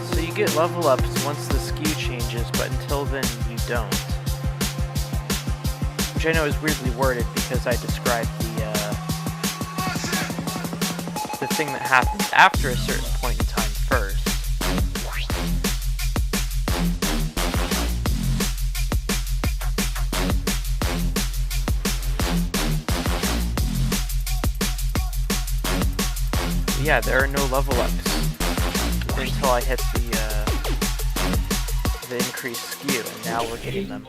So you get level ups once the skew changes, but until then you don't. Which I know is weirdly worded because I described the thing that happens after a certain point in time first. But yeah, there are no level ups until I hit the increased skew, and now we're getting them.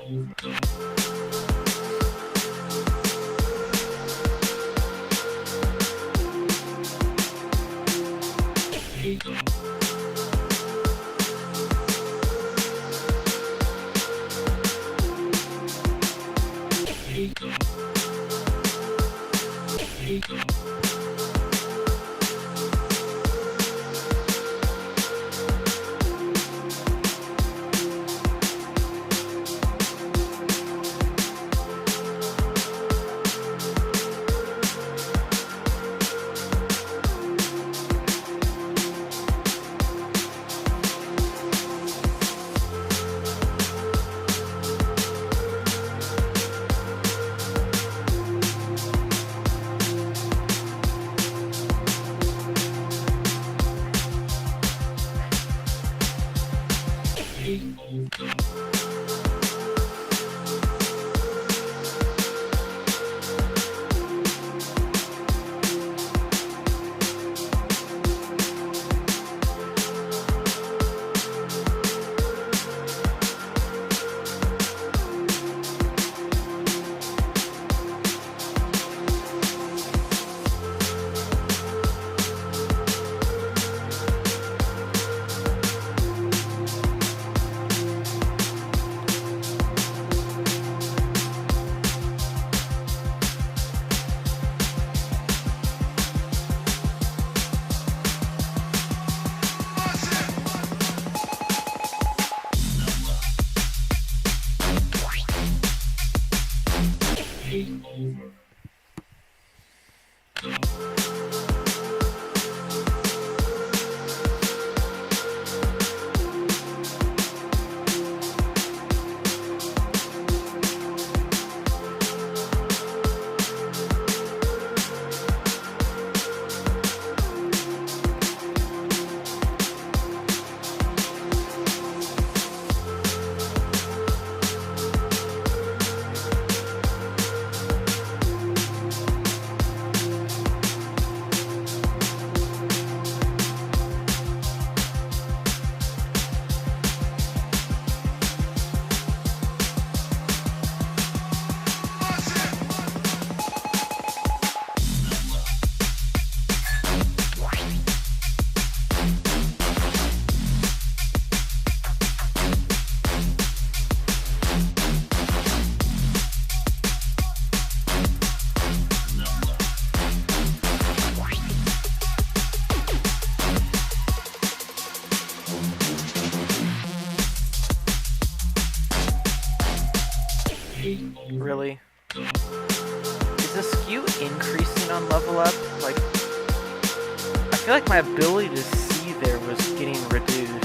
Really? Is the skew increasing on level up? Like, I feel like my ability to see there was getting reduced.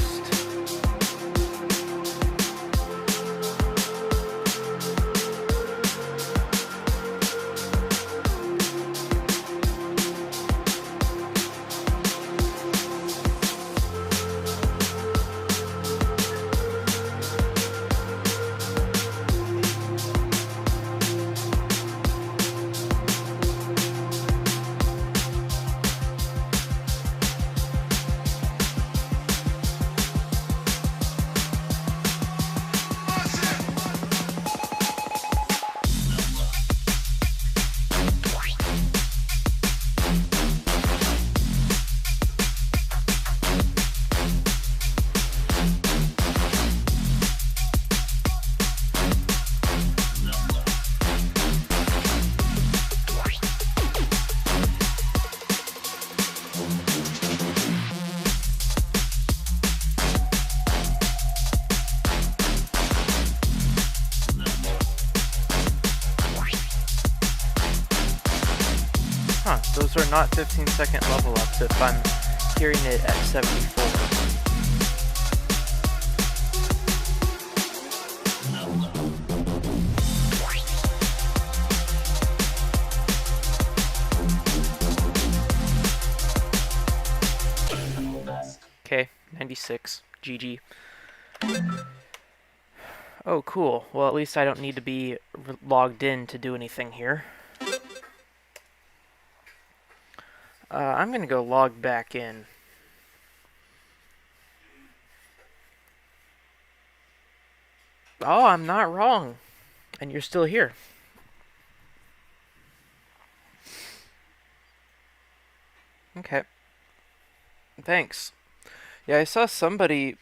Those are not 15-second level ups if I'm hearing it at 74. Okay, 96. GG. Oh, cool. Well, at least I don't need to be logged in to do anything here. I'm going to go log back in. Oh, I'm not wrong. And you're still here. Okay. Thanks. Yeah, I saw somebody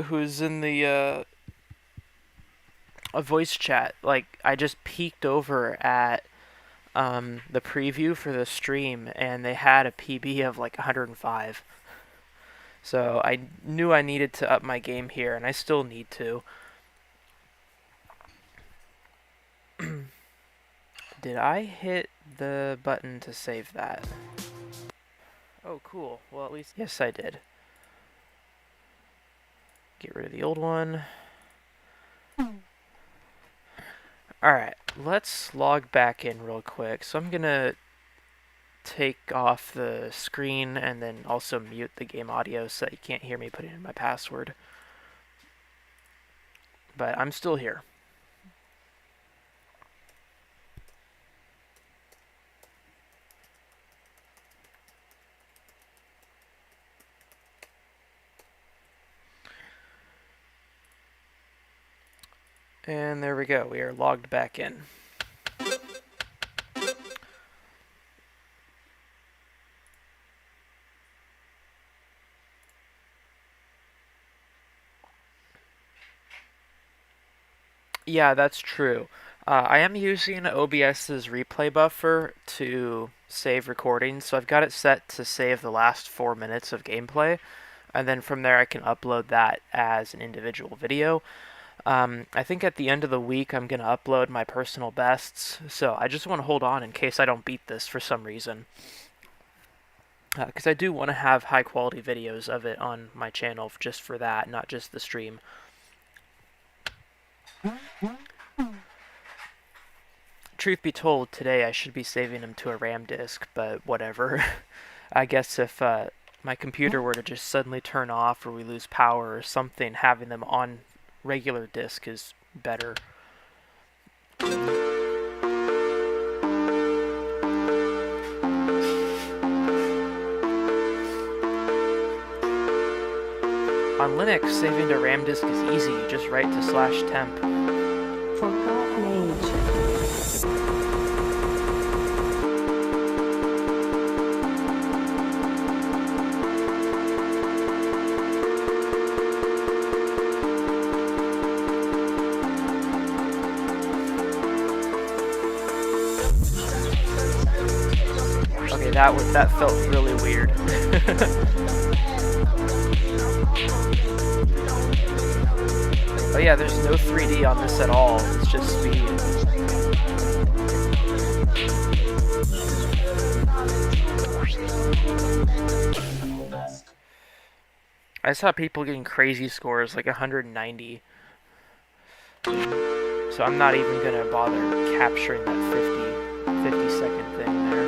who's in the a voice chat. Like, I just peeked over at the preview for the stream, and they had a PB of like 105. So I knew I needed to up my game here, and I still need to. Did I hit the button to save that? Oh, cool. Well, at least... Yes, I did. Get rid of the old one. Alright, let's log back in real quick. So I'm gonna take off the screen and then also mute the game audio so that you can't hear me putting in my password. But I'm still here. And there we go, we are logged back in. Yeah, that's true. I am using OBS's replay buffer to save recordings, so I've got it set to save the last 4 minutes of gameplay, and then from there I can upload that as an individual video. I think at the end of the week I'm going to upload my personal bests, so I just want to hold on in case I don't beat this for some reason. Because I do want to have high quality videos of it on my channel just for that, not just the stream. Truth be told, today I should be saving them to a RAM disk, but whatever. I guess if my computer were to just suddenly turn off or we lose power or something, having them on regular disk is better. On Linux, saving to RAM disk is easy. You just write to /temp. Forgot mage. Okay, that felt really weird. Oh yeah, there's no 3D on this at all, it's just speed. I saw people getting crazy scores, like 190. So I'm not even gonna bother capturing that 50-second thing there.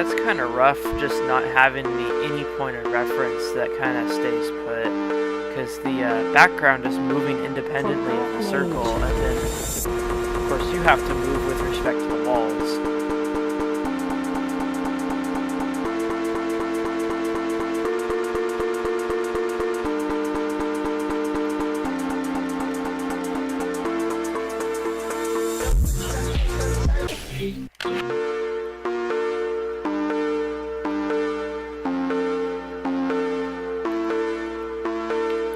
that's kind of rough, just not having any point of reference that kind of stays put, because the background is moving independently of the circle, and then, of course, you have to move with respect to the walls.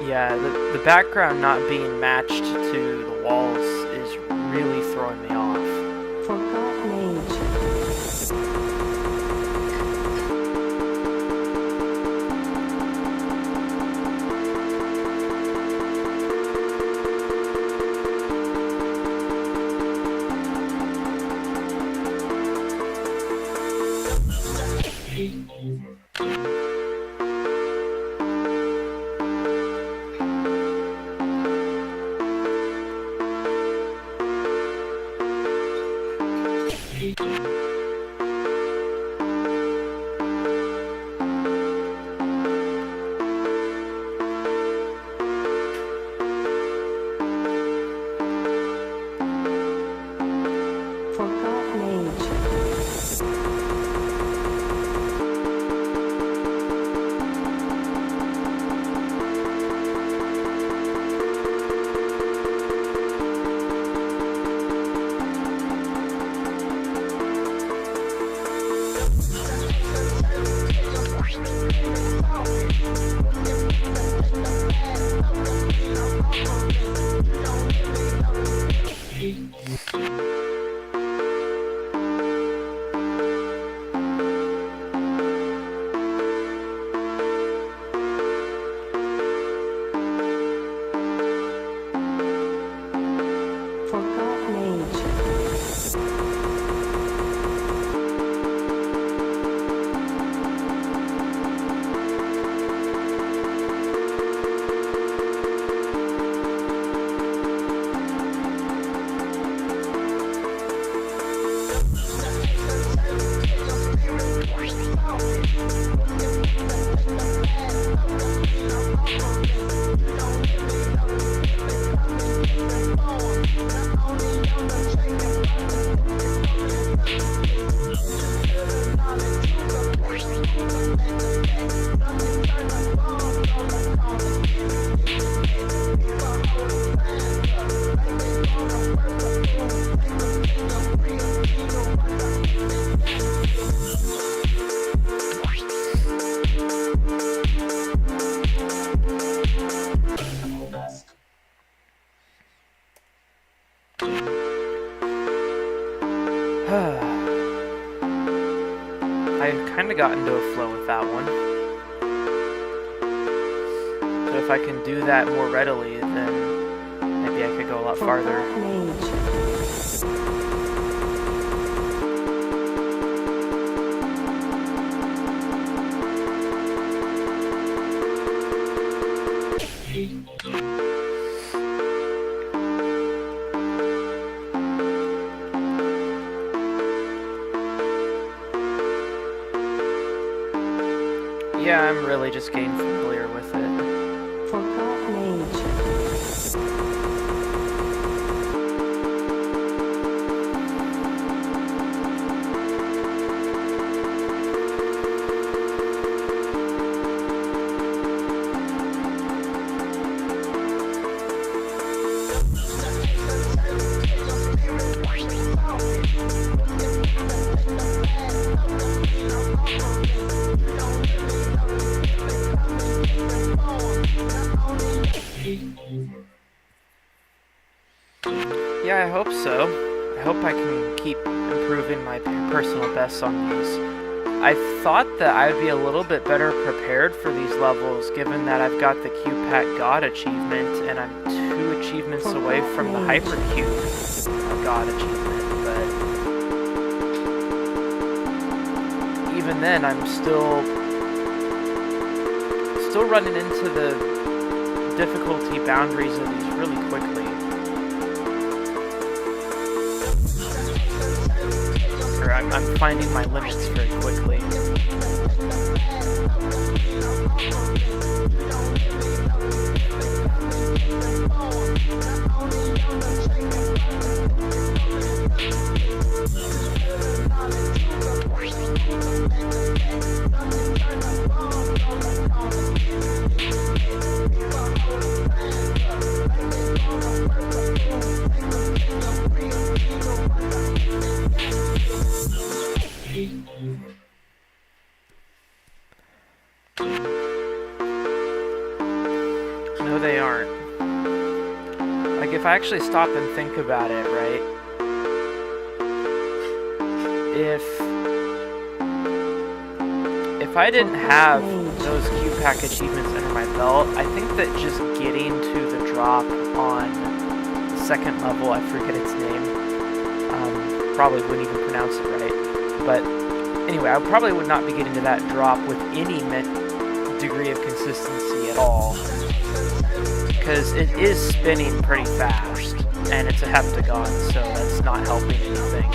Yeah, the background not being matched to the walls is really throwing me off. Forgot mage. Forgot mage. Forgot mage. I kind of got into a flow with that one. So if I can do that more readily, then maybe I could go a lot farther. Mage. Yeah, I'm really just getting familiar with it. Forgot mage. Yeah, I hope so. I hope I can keep improving my personal best on these. I thought that I'd be a little bit better prepared for these levels, given that I've got the QPAT God achievement, and I'm 2 achievements away from the Hypercube God achievement, but even then I'm still running into the difficulty boundaries of these really quickly. Or I'm finding my limits very quickly. No, they aren't. Like, if I actually stop and think about it, right? If I didn't have those Q pack achievements under my belt, I think that just getting to the drop on the second level, I forget its name, probably wouldn't even pronounce it right. But anyway, I probably would not be getting to that drop with any degree of consistency at all, because it is spinning pretty fast, and it's a heptagon, so that's not helping anything.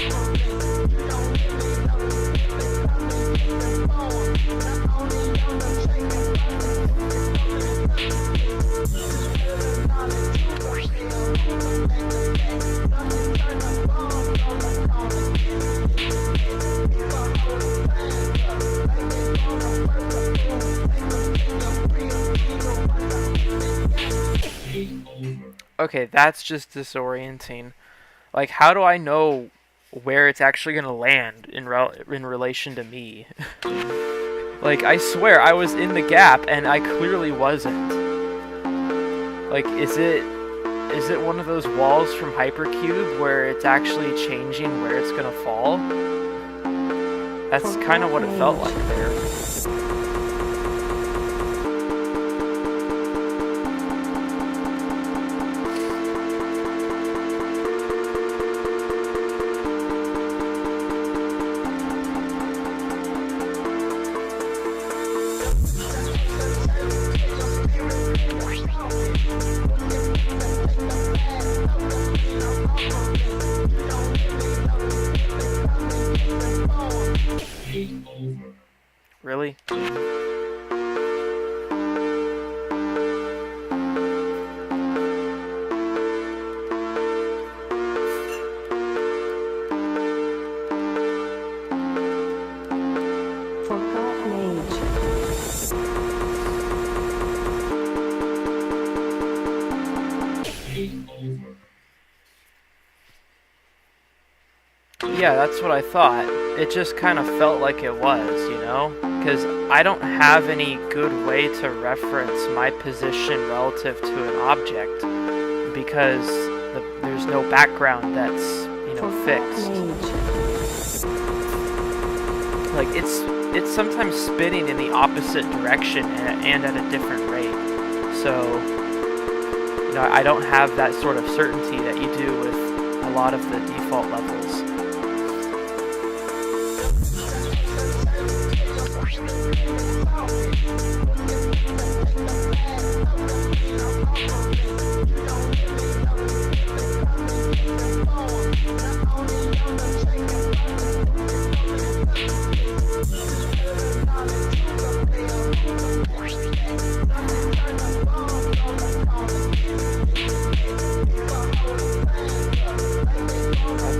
Okay, that's just disorienting. Like, how do I know where it's actually going to land in relation to me? Like, I swear, I was in the gap, and I clearly wasn't. Like, is it one of those walls from Hypercube where it's actually changing where it's going to fall? That's kind of what it felt like there. Really? Forgotten age. Yeah, that's what I thought. It just kind of felt like it was, you know? Because I don't have any good way to reference my position relative to an object, because there's no background that's, you know, fixed. Like, it's sometimes spinning in the opposite direction and at a different rate. So, you know, I don't have that sort of certainty that you do with a lot of the default levels.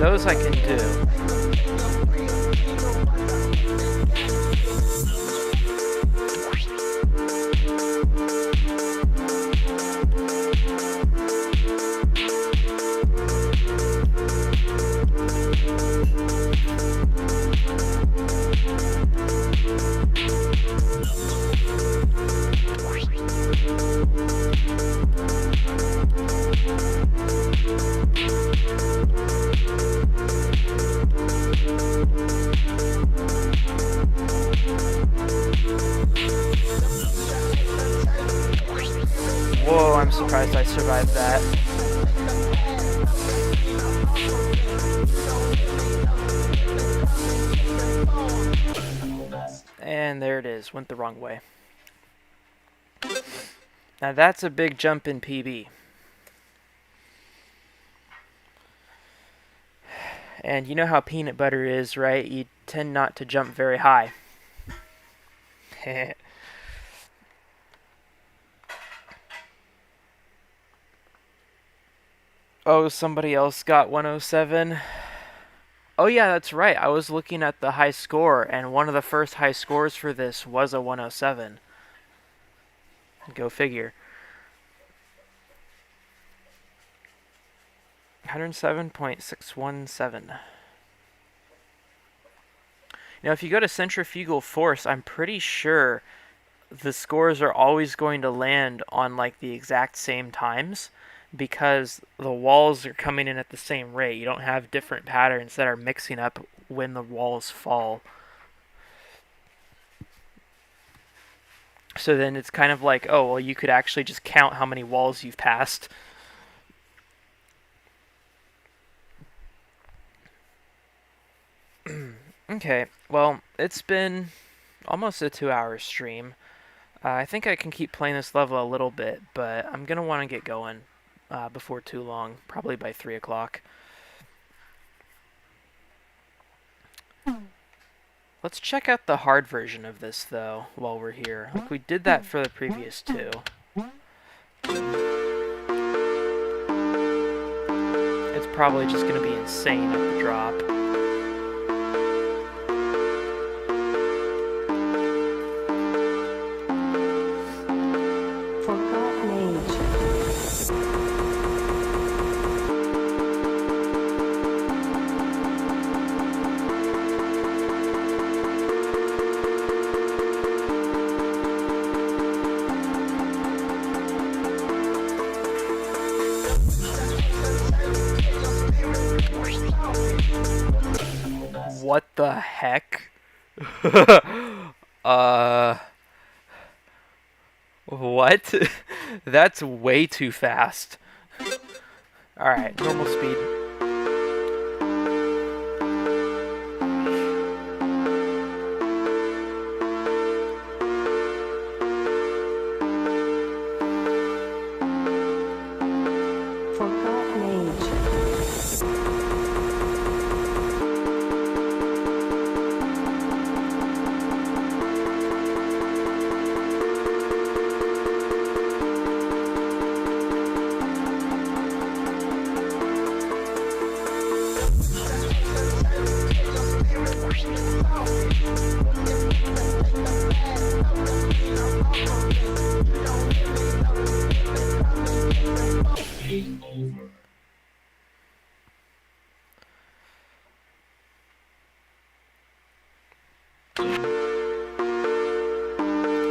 Those I can do. Whoa, I'm surprised I survived that. And there it is, went the wrong way. Now that's a big jump in PB. And you know how peanut butter is, right? You tend not to jump very high. Oh, somebody else got 107. Oh yeah, that's right. I was looking at the high score, and one of the first high scores for this was a 107. Go figure. 107.617. Now, if you go to centrifugal force, I'm pretty sure the scores are always going to land on like the exact same times because the walls are coming in at the same rate. You don't have different patterns that are mixing up when the walls fall. So then it's kind of like, oh, well, you could actually just count how many walls you've passed. Okay, well, it's been almost a 2-hour stream. I think I can keep playing this level a little bit, but I'm going to want to get going before too long, probably by 3 o'clock. Let's check out the hard version of this, though, while we're here. Like, we did that for the previous two. It's probably just going to be insane at the drop. What the heck? What? That's way too fast. Alright, normal speed.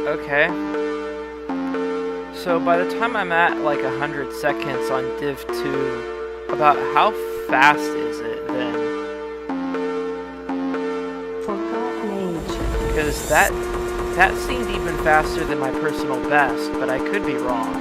Okay. So by the time I'm at like 100 seconds on Div 2, about how fast is it then? Because that seemed even faster than my personal best, but I could be wrong.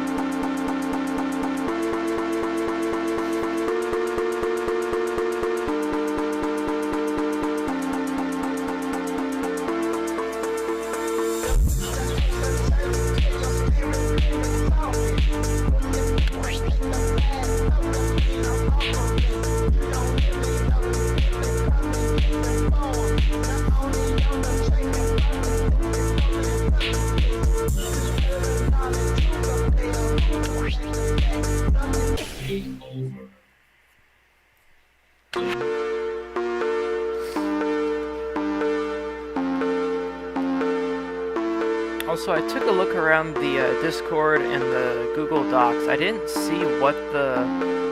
Also, I took a look around the Discord and the Google Docs. I didn't see what the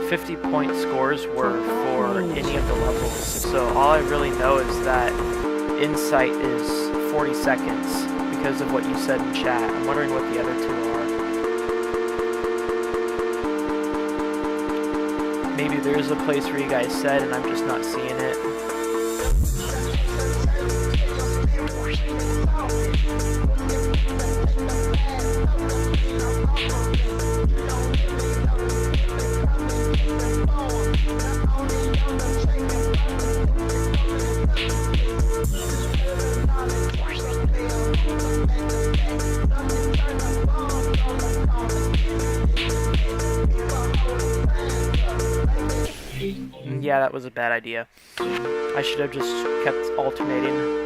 50-point scores were for any of the levels. So all I really know is that Insight is 40 seconds because of what you said in chat. I'm wondering what the other two are. Maybe there's a place where you guys said and I'm just not seeing it. Yeah, that was a bad idea. I should have just kept alternating.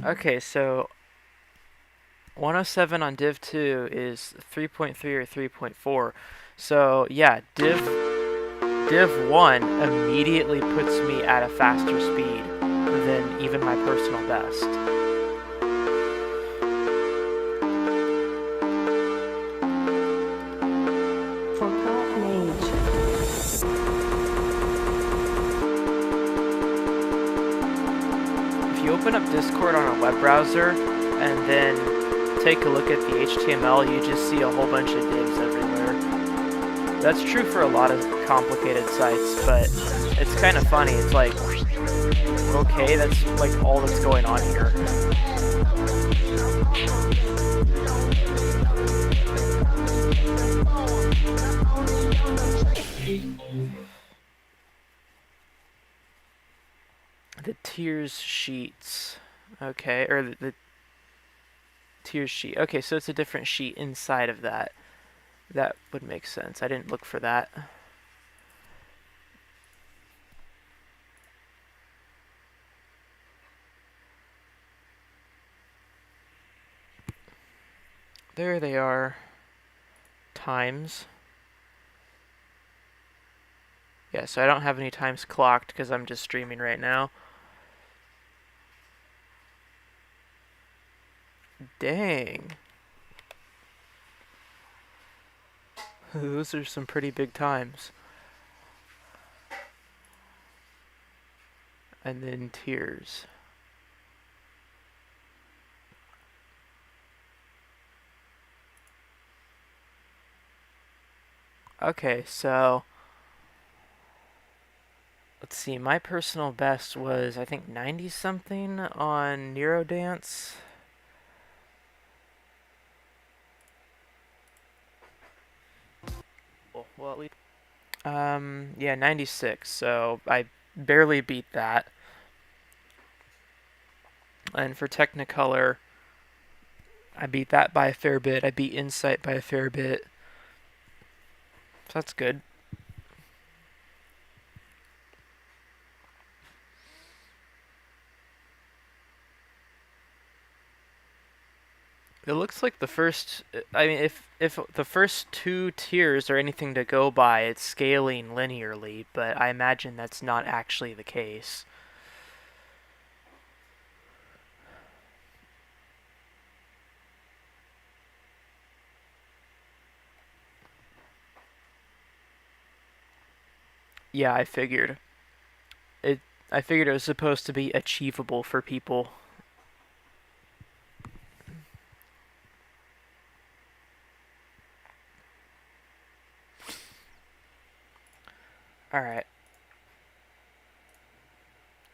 Okay, so 107 on div 2 is 3.3 or 3.4. So yeah, div 1 immediately puts me at a faster speed than even my personal best. Forgot mage. If you open up Discord on a web browser and then take a look at the HTML, you just see a whole bunch of divs everywhere. That's true for a lot of complicated sites, but it's kind of funny. It's like, okay, that's like all that's going on here. The tiers sheets. Okay, or the tiers sheet. Okay, so it's a different sheet inside of that. That would make sense. I didn't look for that. There they are. Times. Yeah, so I don't have any times clocked because I'm just streaming right now. Dang. Those are some pretty big times. And then tiers. Okay, so let's see, my personal best was I think 90 something on Neurodance. Well, at least yeah, 96, so I barely beat that. And for Technicolor, I beat that by a fair bit. I beat Insight by a fair bit. So that's good. It looks like the first, I mean, if the first two tiers are anything to go by, it's scaling linearly, but I imagine that's not actually the case. Yeah, I figured. I figured it was supposed to be achievable for people. Alright.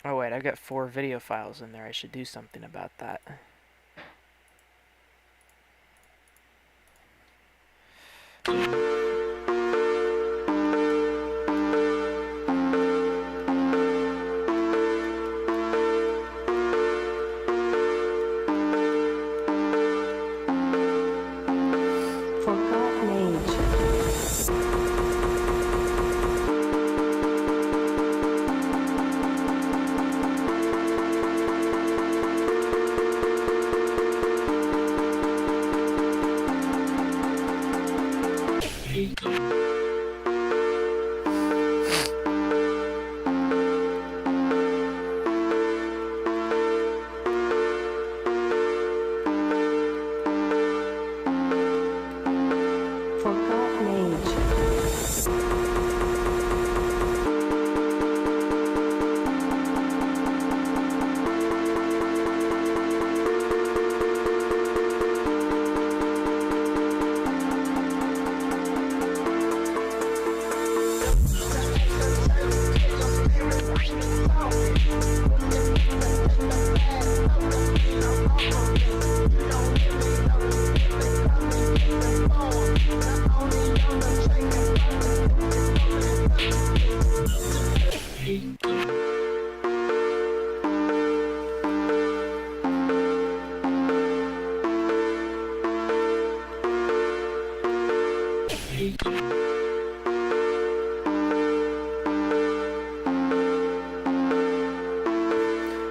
Oh wait, I've got 4 video files in there. I should do something about that. Forgot mage. Forgot mage.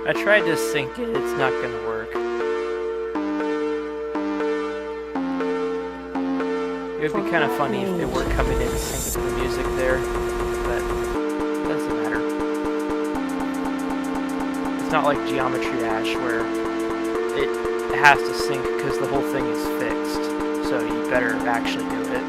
I tried to sync it, it's not gonna work. It would be kind of funny if it were coming in sync with the music there, but it doesn't matter. It's not like Geometry Dash where it has to sync because the whole thing is fixed, so you better actually do it.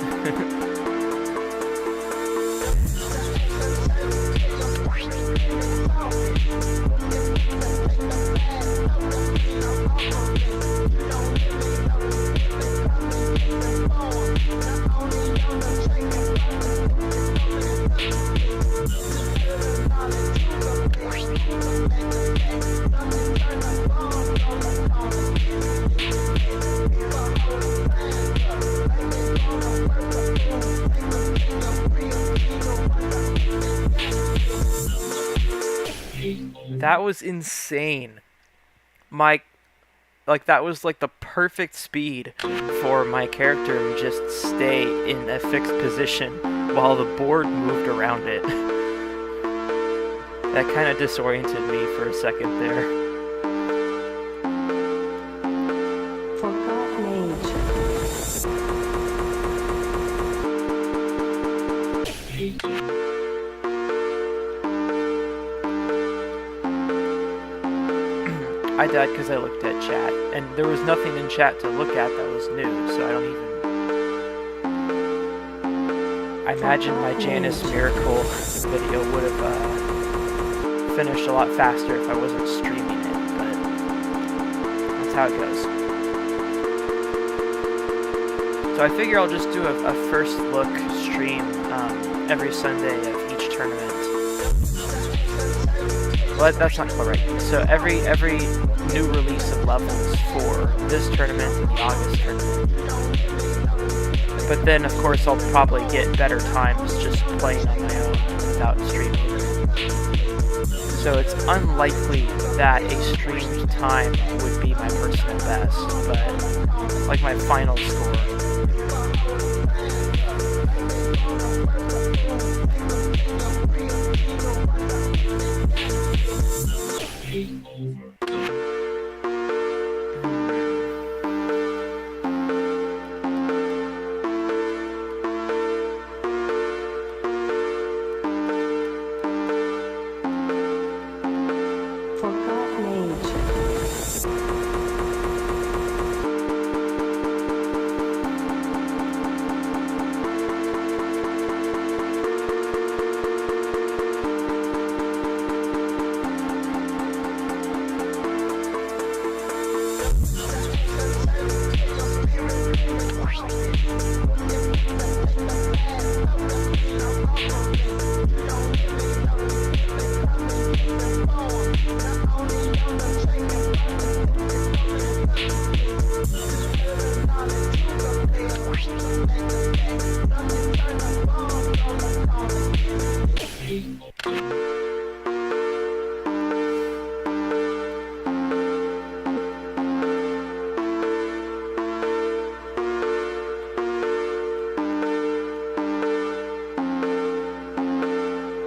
That was insane. That was like the perfect speed for my character to just stay in a fixed position while the board moved around it. That kind of disoriented me for a second there. Forgot mage. I died because I looked at chat, and there was nothing in chat to look at that was new, so I don't even... I imagine my Janus Miracle video would have finished a lot faster if I wasn't streaming it, but that's how it goes. So I figure I'll just do a first look stream every Sunday of each tournament. Well, that's not quite right. So every new release of levels for this tournament and the August tournament. But then, of course, I'll probably get better times just playing on my own without streaming. So it's unlikely that a streamed time would be my personal best, but like my final score. Forgot mage.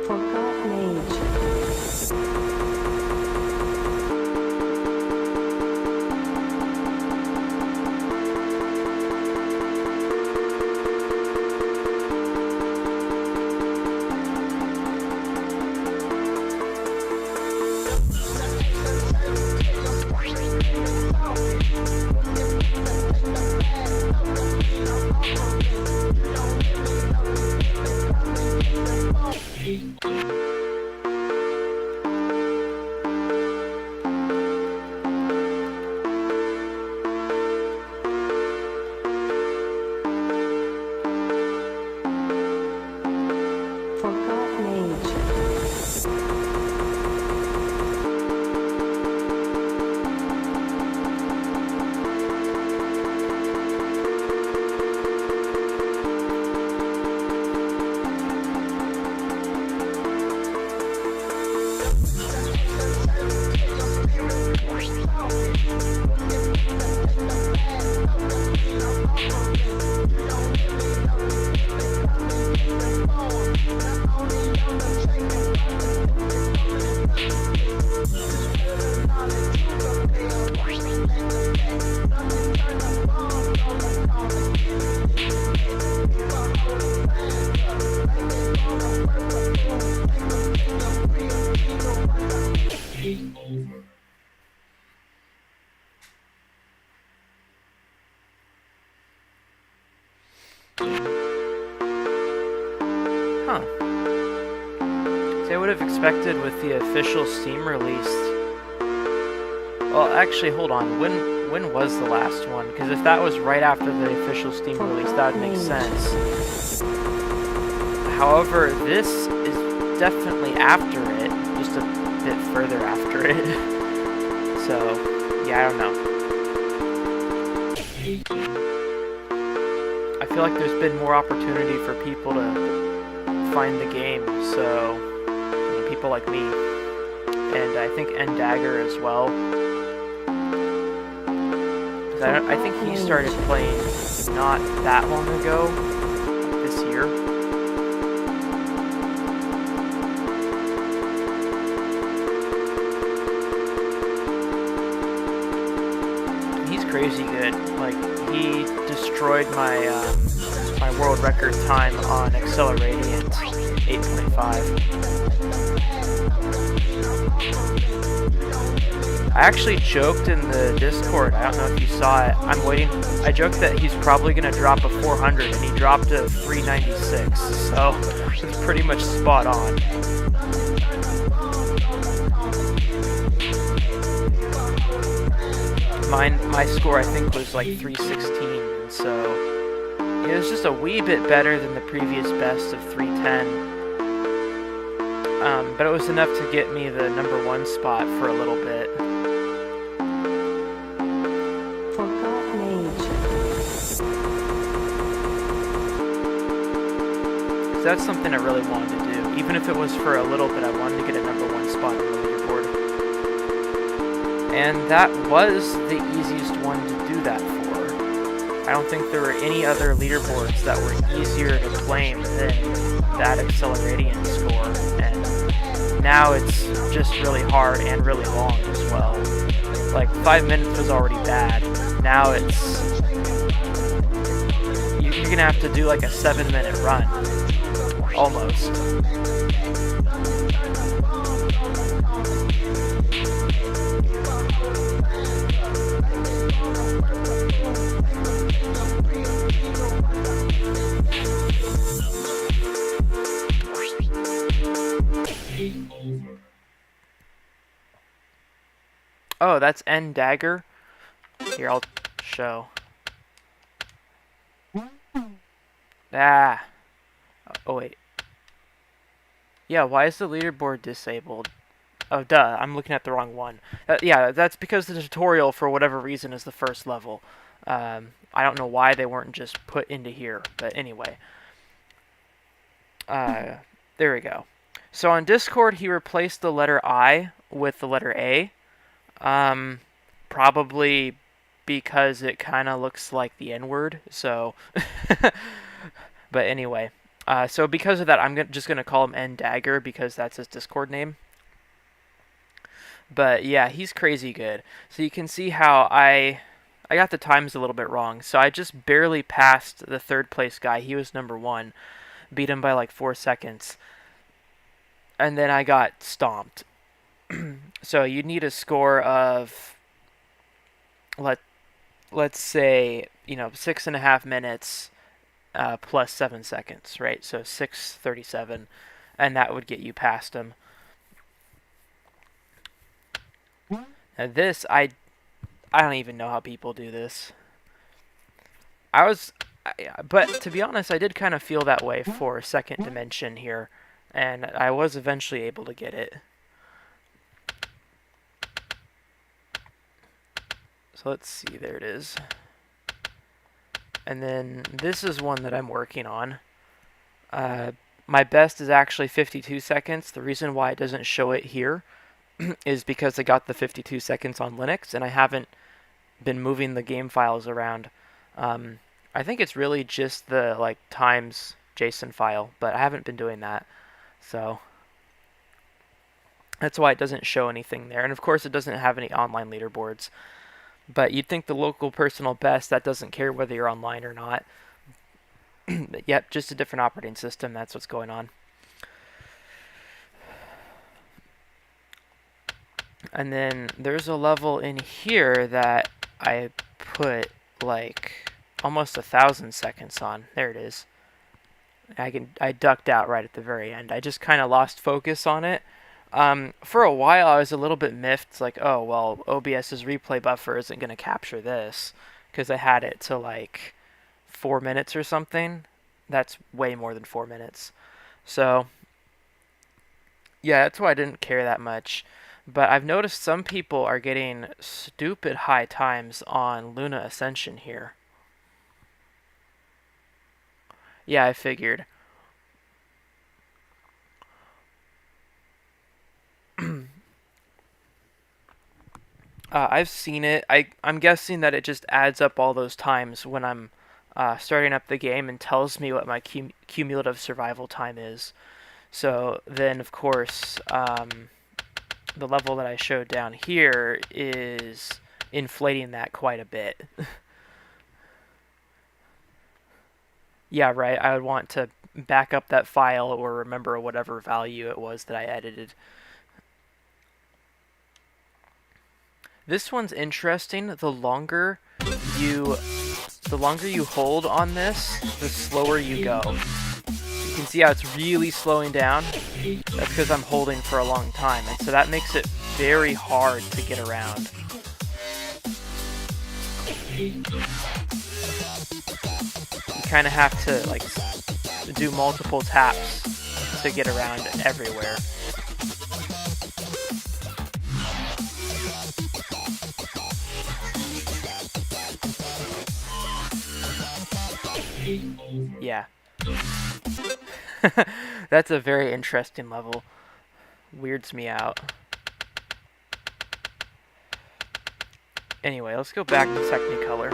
Forgot mage. Huh. So I would have expected with the official Steam release. Well, actually, hold on. When was the last one? Because if that was right after the official Steam release, that would make sense. However, this is definitely after it, just a bit further after it. So, yeah, I don't know. I feel like there's been more opportunity for people to find the game, so, you know, people like me. And I think N-Dagger as well. I think he started playing not that long ago, this year. He's crazy good. Like, he destroyed my my world record time on Acceleradiant 8.5. I actually joked in the Discord, I don't know if you saw it, I joked that he's probably going to drop a 400, and he dropped a 396, so it's pretty much spot on. My score I think was like 316, so it was just a wee bit better than the previous best of 310. But it was enough to get me the '1 spot for a little bit. That's something I really wanted to do. Even if it was for a little bit, I wanted to get a #1 spot on the leaderboard. And that was the easiest one to do that for. I don't think there were any other leaderboards that were easier to claim than that Acceleradian score. And now it's just really hard and really long as well. Like, 5 minutes was already bad. Now it's... You're gonna have to do like a 7-minute run. Almost. Oh, that's N-Dagger. Here, I'll show. Ah. Oh, wait. Yeah, why is the leaderboard disabled? Oh, duh, I'm looking at the wrong one. Yeah, that's because the tutorial, for whatever reason, is the first level. I don't know why they weren't just put into here, but anyway. There we go. So on Discord, he replaced the letter I with the letter A. Probably because it kind of looks like the N-word, so... But anyway. So because of that, I'm just going to call him N-Dagger because that's his Discord name. But yeah, he's crazy good. So you can see how I got the times a little bit wrong. So I just barely passed the third place guy. He was #1. Beat him by like 4 seconds. And then I got stomped. So you need a score of, let's say, 6.5 minutes plus 7 seconds, right? So 6:37, and that would get you past him. Now this, I don't even know how people do this. But to be honest, I did kind of feel that way for Second Dimension here, and I was eventually able to get it. So let's see, there it is. And then this is one that I'm working on. My best is actually 52 seconds. The reason why it doesn't show it here is because I got the 52 seconds on Linux, and I haven't been moving the game files around. I think it's really just the times JSON file, but I haven't been doing that. So that's why it doesn't show anything there. And of course it doesn't have any online leaderboards. But you'd think the local personal best, that doesn't care whether you're online or not. Yep, just a different operating system, that's what's going on. And then there's a level in here that I put like almost 1,000 seconds on. There it is. I ducked out right at the very end. I just kind of lost focus on it. For a while, I was a little bit miffed, like, oh, well, OBS's replay buffer isn't going to capture this, because I had it to, like, 4 minutes or something. That's way more than 4 minutes. So, yeah, that's why I didn't care that much. But I've noticed some people are getting stupid high times on Luna Ascension here. Yeah, I figured. I've seen it. I'm guessing that it just adds up all those times when I'm starting up the game and tells me what my cumulative survival time is. So then, of course, the level that I showed down here is inflating that quite a bit. Yeah, right. I would want to back up that file or remember whatever value it was that I edited. This one's interesting. The longer you hold on this, the slower you go. You can see how it's really slowing down. That's because I'm holding for a long time, and so that makes it very hard to get around. You kind of have to like do multiple taps to get around everywhere. Yeah. That's a very interesting level. Weirds me out. Anyway, let's go back to Technicolor.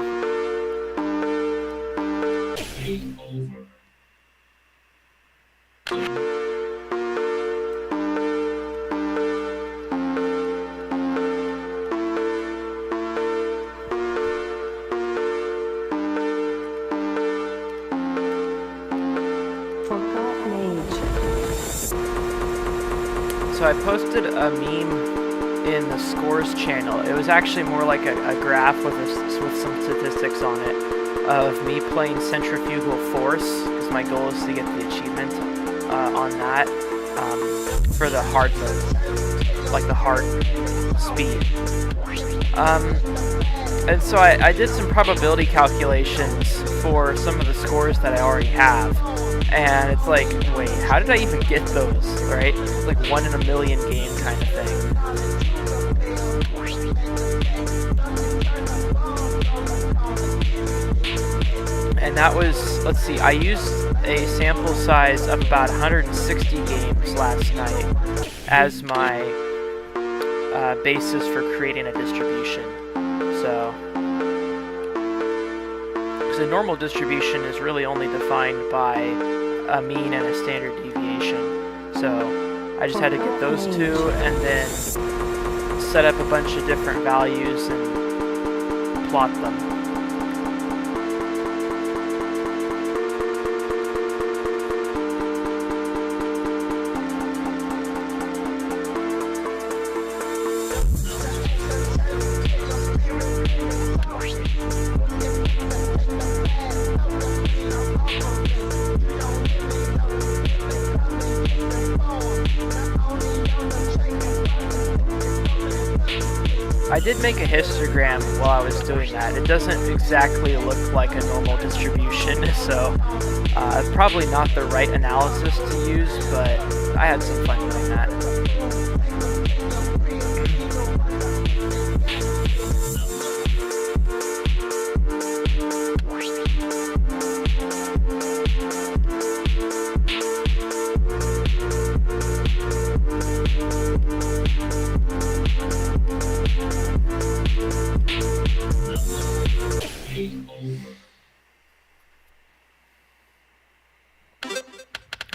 So I posted a meme in the scores channel. It was actually more like a graph with some statistics on it of me playing centrifugal force, because my goal is to get the achievement on that for the hard mode, like the hard speed. And so I did some probability calculations for some of the scores that I already have. And it's like, wait, how did I even get those, right? It's like 1 in a million game kind of thing. And that was, let's see, I used a sample size of about 160 games last night as my basis for creating a distribution. So, because a normal distribution is really only defined by a mean and a standard deviation. So I just had to get those two and then set up a bunch of different values and plot them. I did make a histogram while I was doing that. It doesn't exactly look like a normal distribution, so it's probably not the right analysis to use, but I had some fun doing that.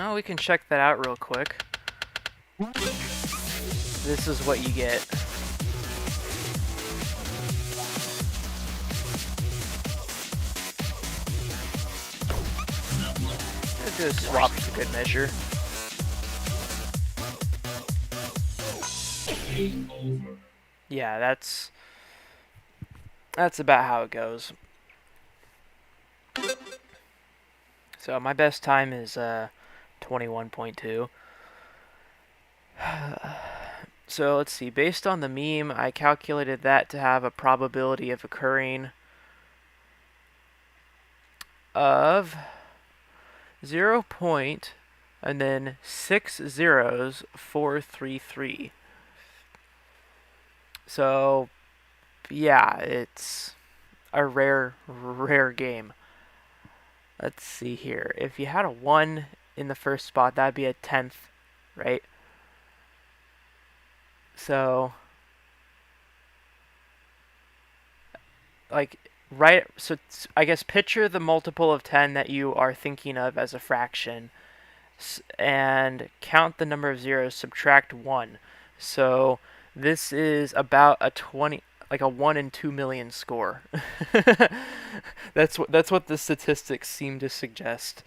Oh, we can check that out real quick. This is what you get. Let's do a swap for good measure. Yeah, that's about how it goes. So my best time is 21.2. So let's see, based on the meme, I calculated that to have a probability of occurring of 0. And then 6 zeros 433. So yeah, it's a rare game. Let's see here. If you had a 1 in the first spot, that'd be a 10th, right? So like right, so I guess picture the multiple of 10 that you are thinking of as a fraction and count the number of zeros, subtract 1. So this is about a 20, like a 1 in 2 million score. That's what the statistics seem to suggest.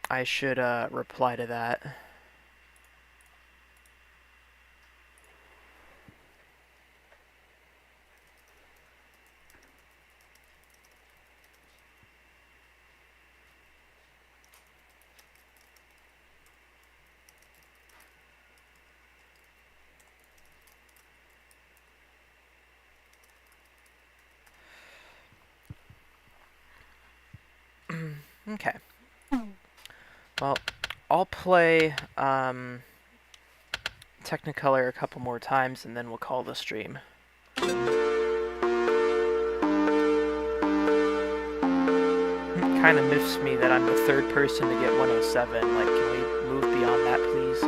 I should reply to that. Okay. Well, I'll play Technicolor a couple more times and then we'll call the stream. Kind of miffs me that I'm the third person to get 107. Like, can we move beyond that, please?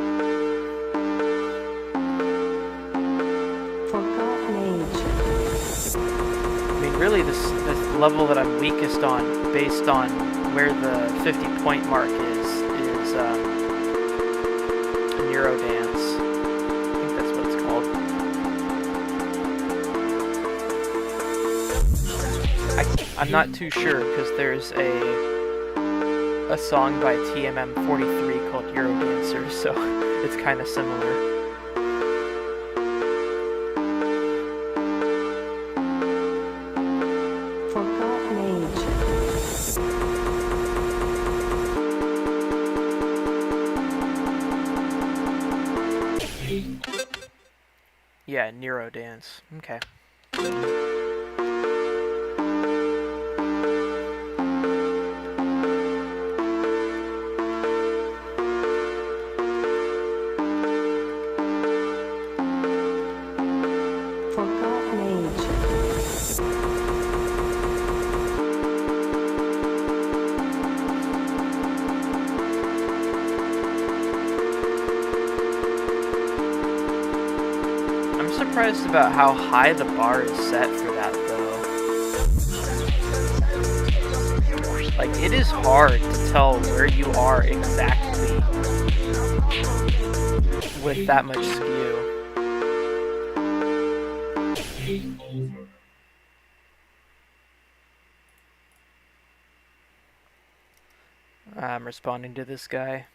Forgotten age. I mean, really, this level that I'm weakest on, based on where the 50-point mark is Neurodance. I think that's what it's called. I'm not too sure because there's a song by TMM43 called Eurodancer, so it's kind of similar. Forgotten age. Yeah, Neurodance. Okay. Forgotten age. I'm surprised about how high the bar is set for that, though. Like, it is hard to tell where you are exactly with that much skew. I'm responding to this guy.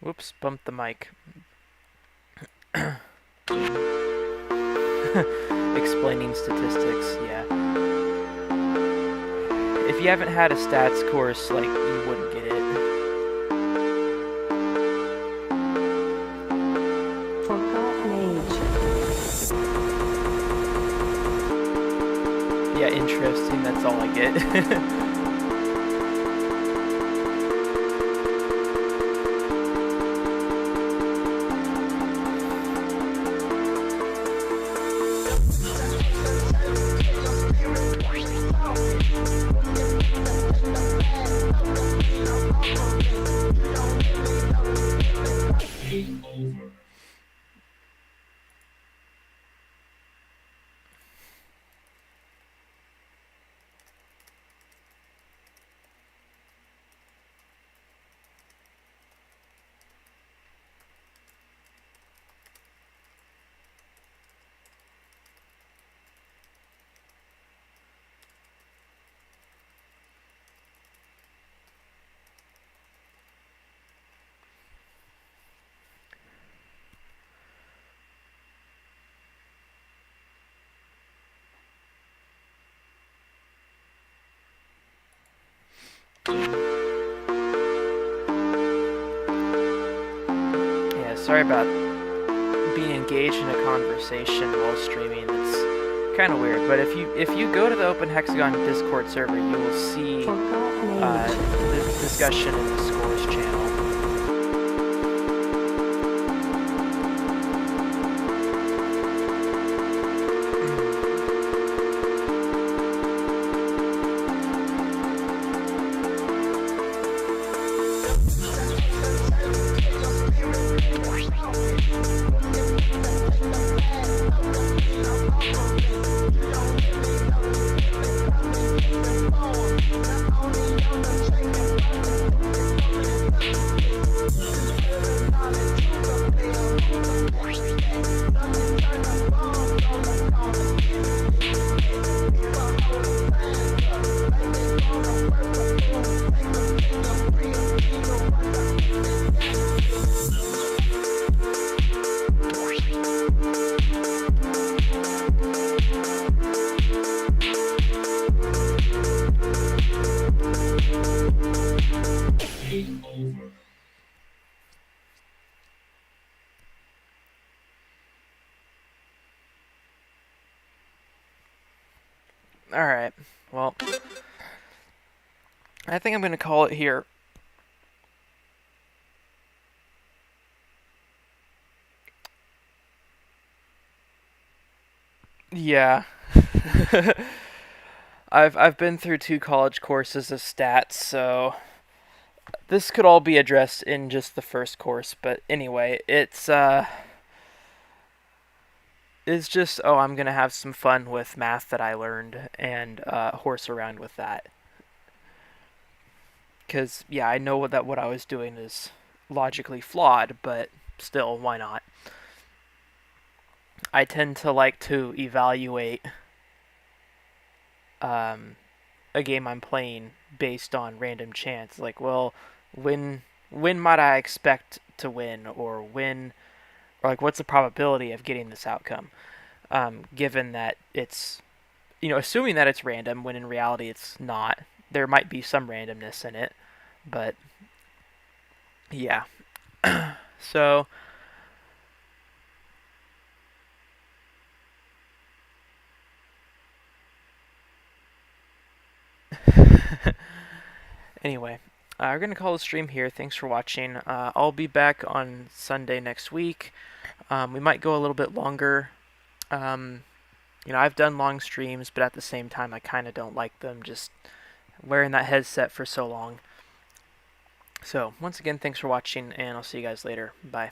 Whoops, bumped the mic. explaining statistics. Yeah. If you haven't had a stats course, like, you wouldn't get it. Forgotten age. Yeah, interesting. That's all I get. Yeah, sorry about being engaged in a conversation while streaming. It's kind of weird, but if you go to the Open Hexagon Discord server, you will see the discussion in the scores channel. Alright, well, I think I'm going to call it here. Yeah. I've been through 2 college courses of stats, so this could all be addressed in just the first course, but anyway, it's just, oh, I'm going to have some fun with math that I learned and horse around with that. Because, yeah, I know what I was doing is logically flawed, but still, why not? I tend to like to evaluate a game I'm playing based on random chance. Like, well, when might I expect to win, or like, what's the probability of getting this outcome? Given that it's, assuming that it's random, when in reality it's not. There might be some randomness in it, but yeah. So anyway, we're going to call the stream here. Thanks for watching. I'll be back on Sunday next week. We might go a little bit longer. I've done long streams, but at the same time, I kind of don't like them just wearing that headset for so long. So, once again, thanks for watching, and I'll see you guys later. Bye.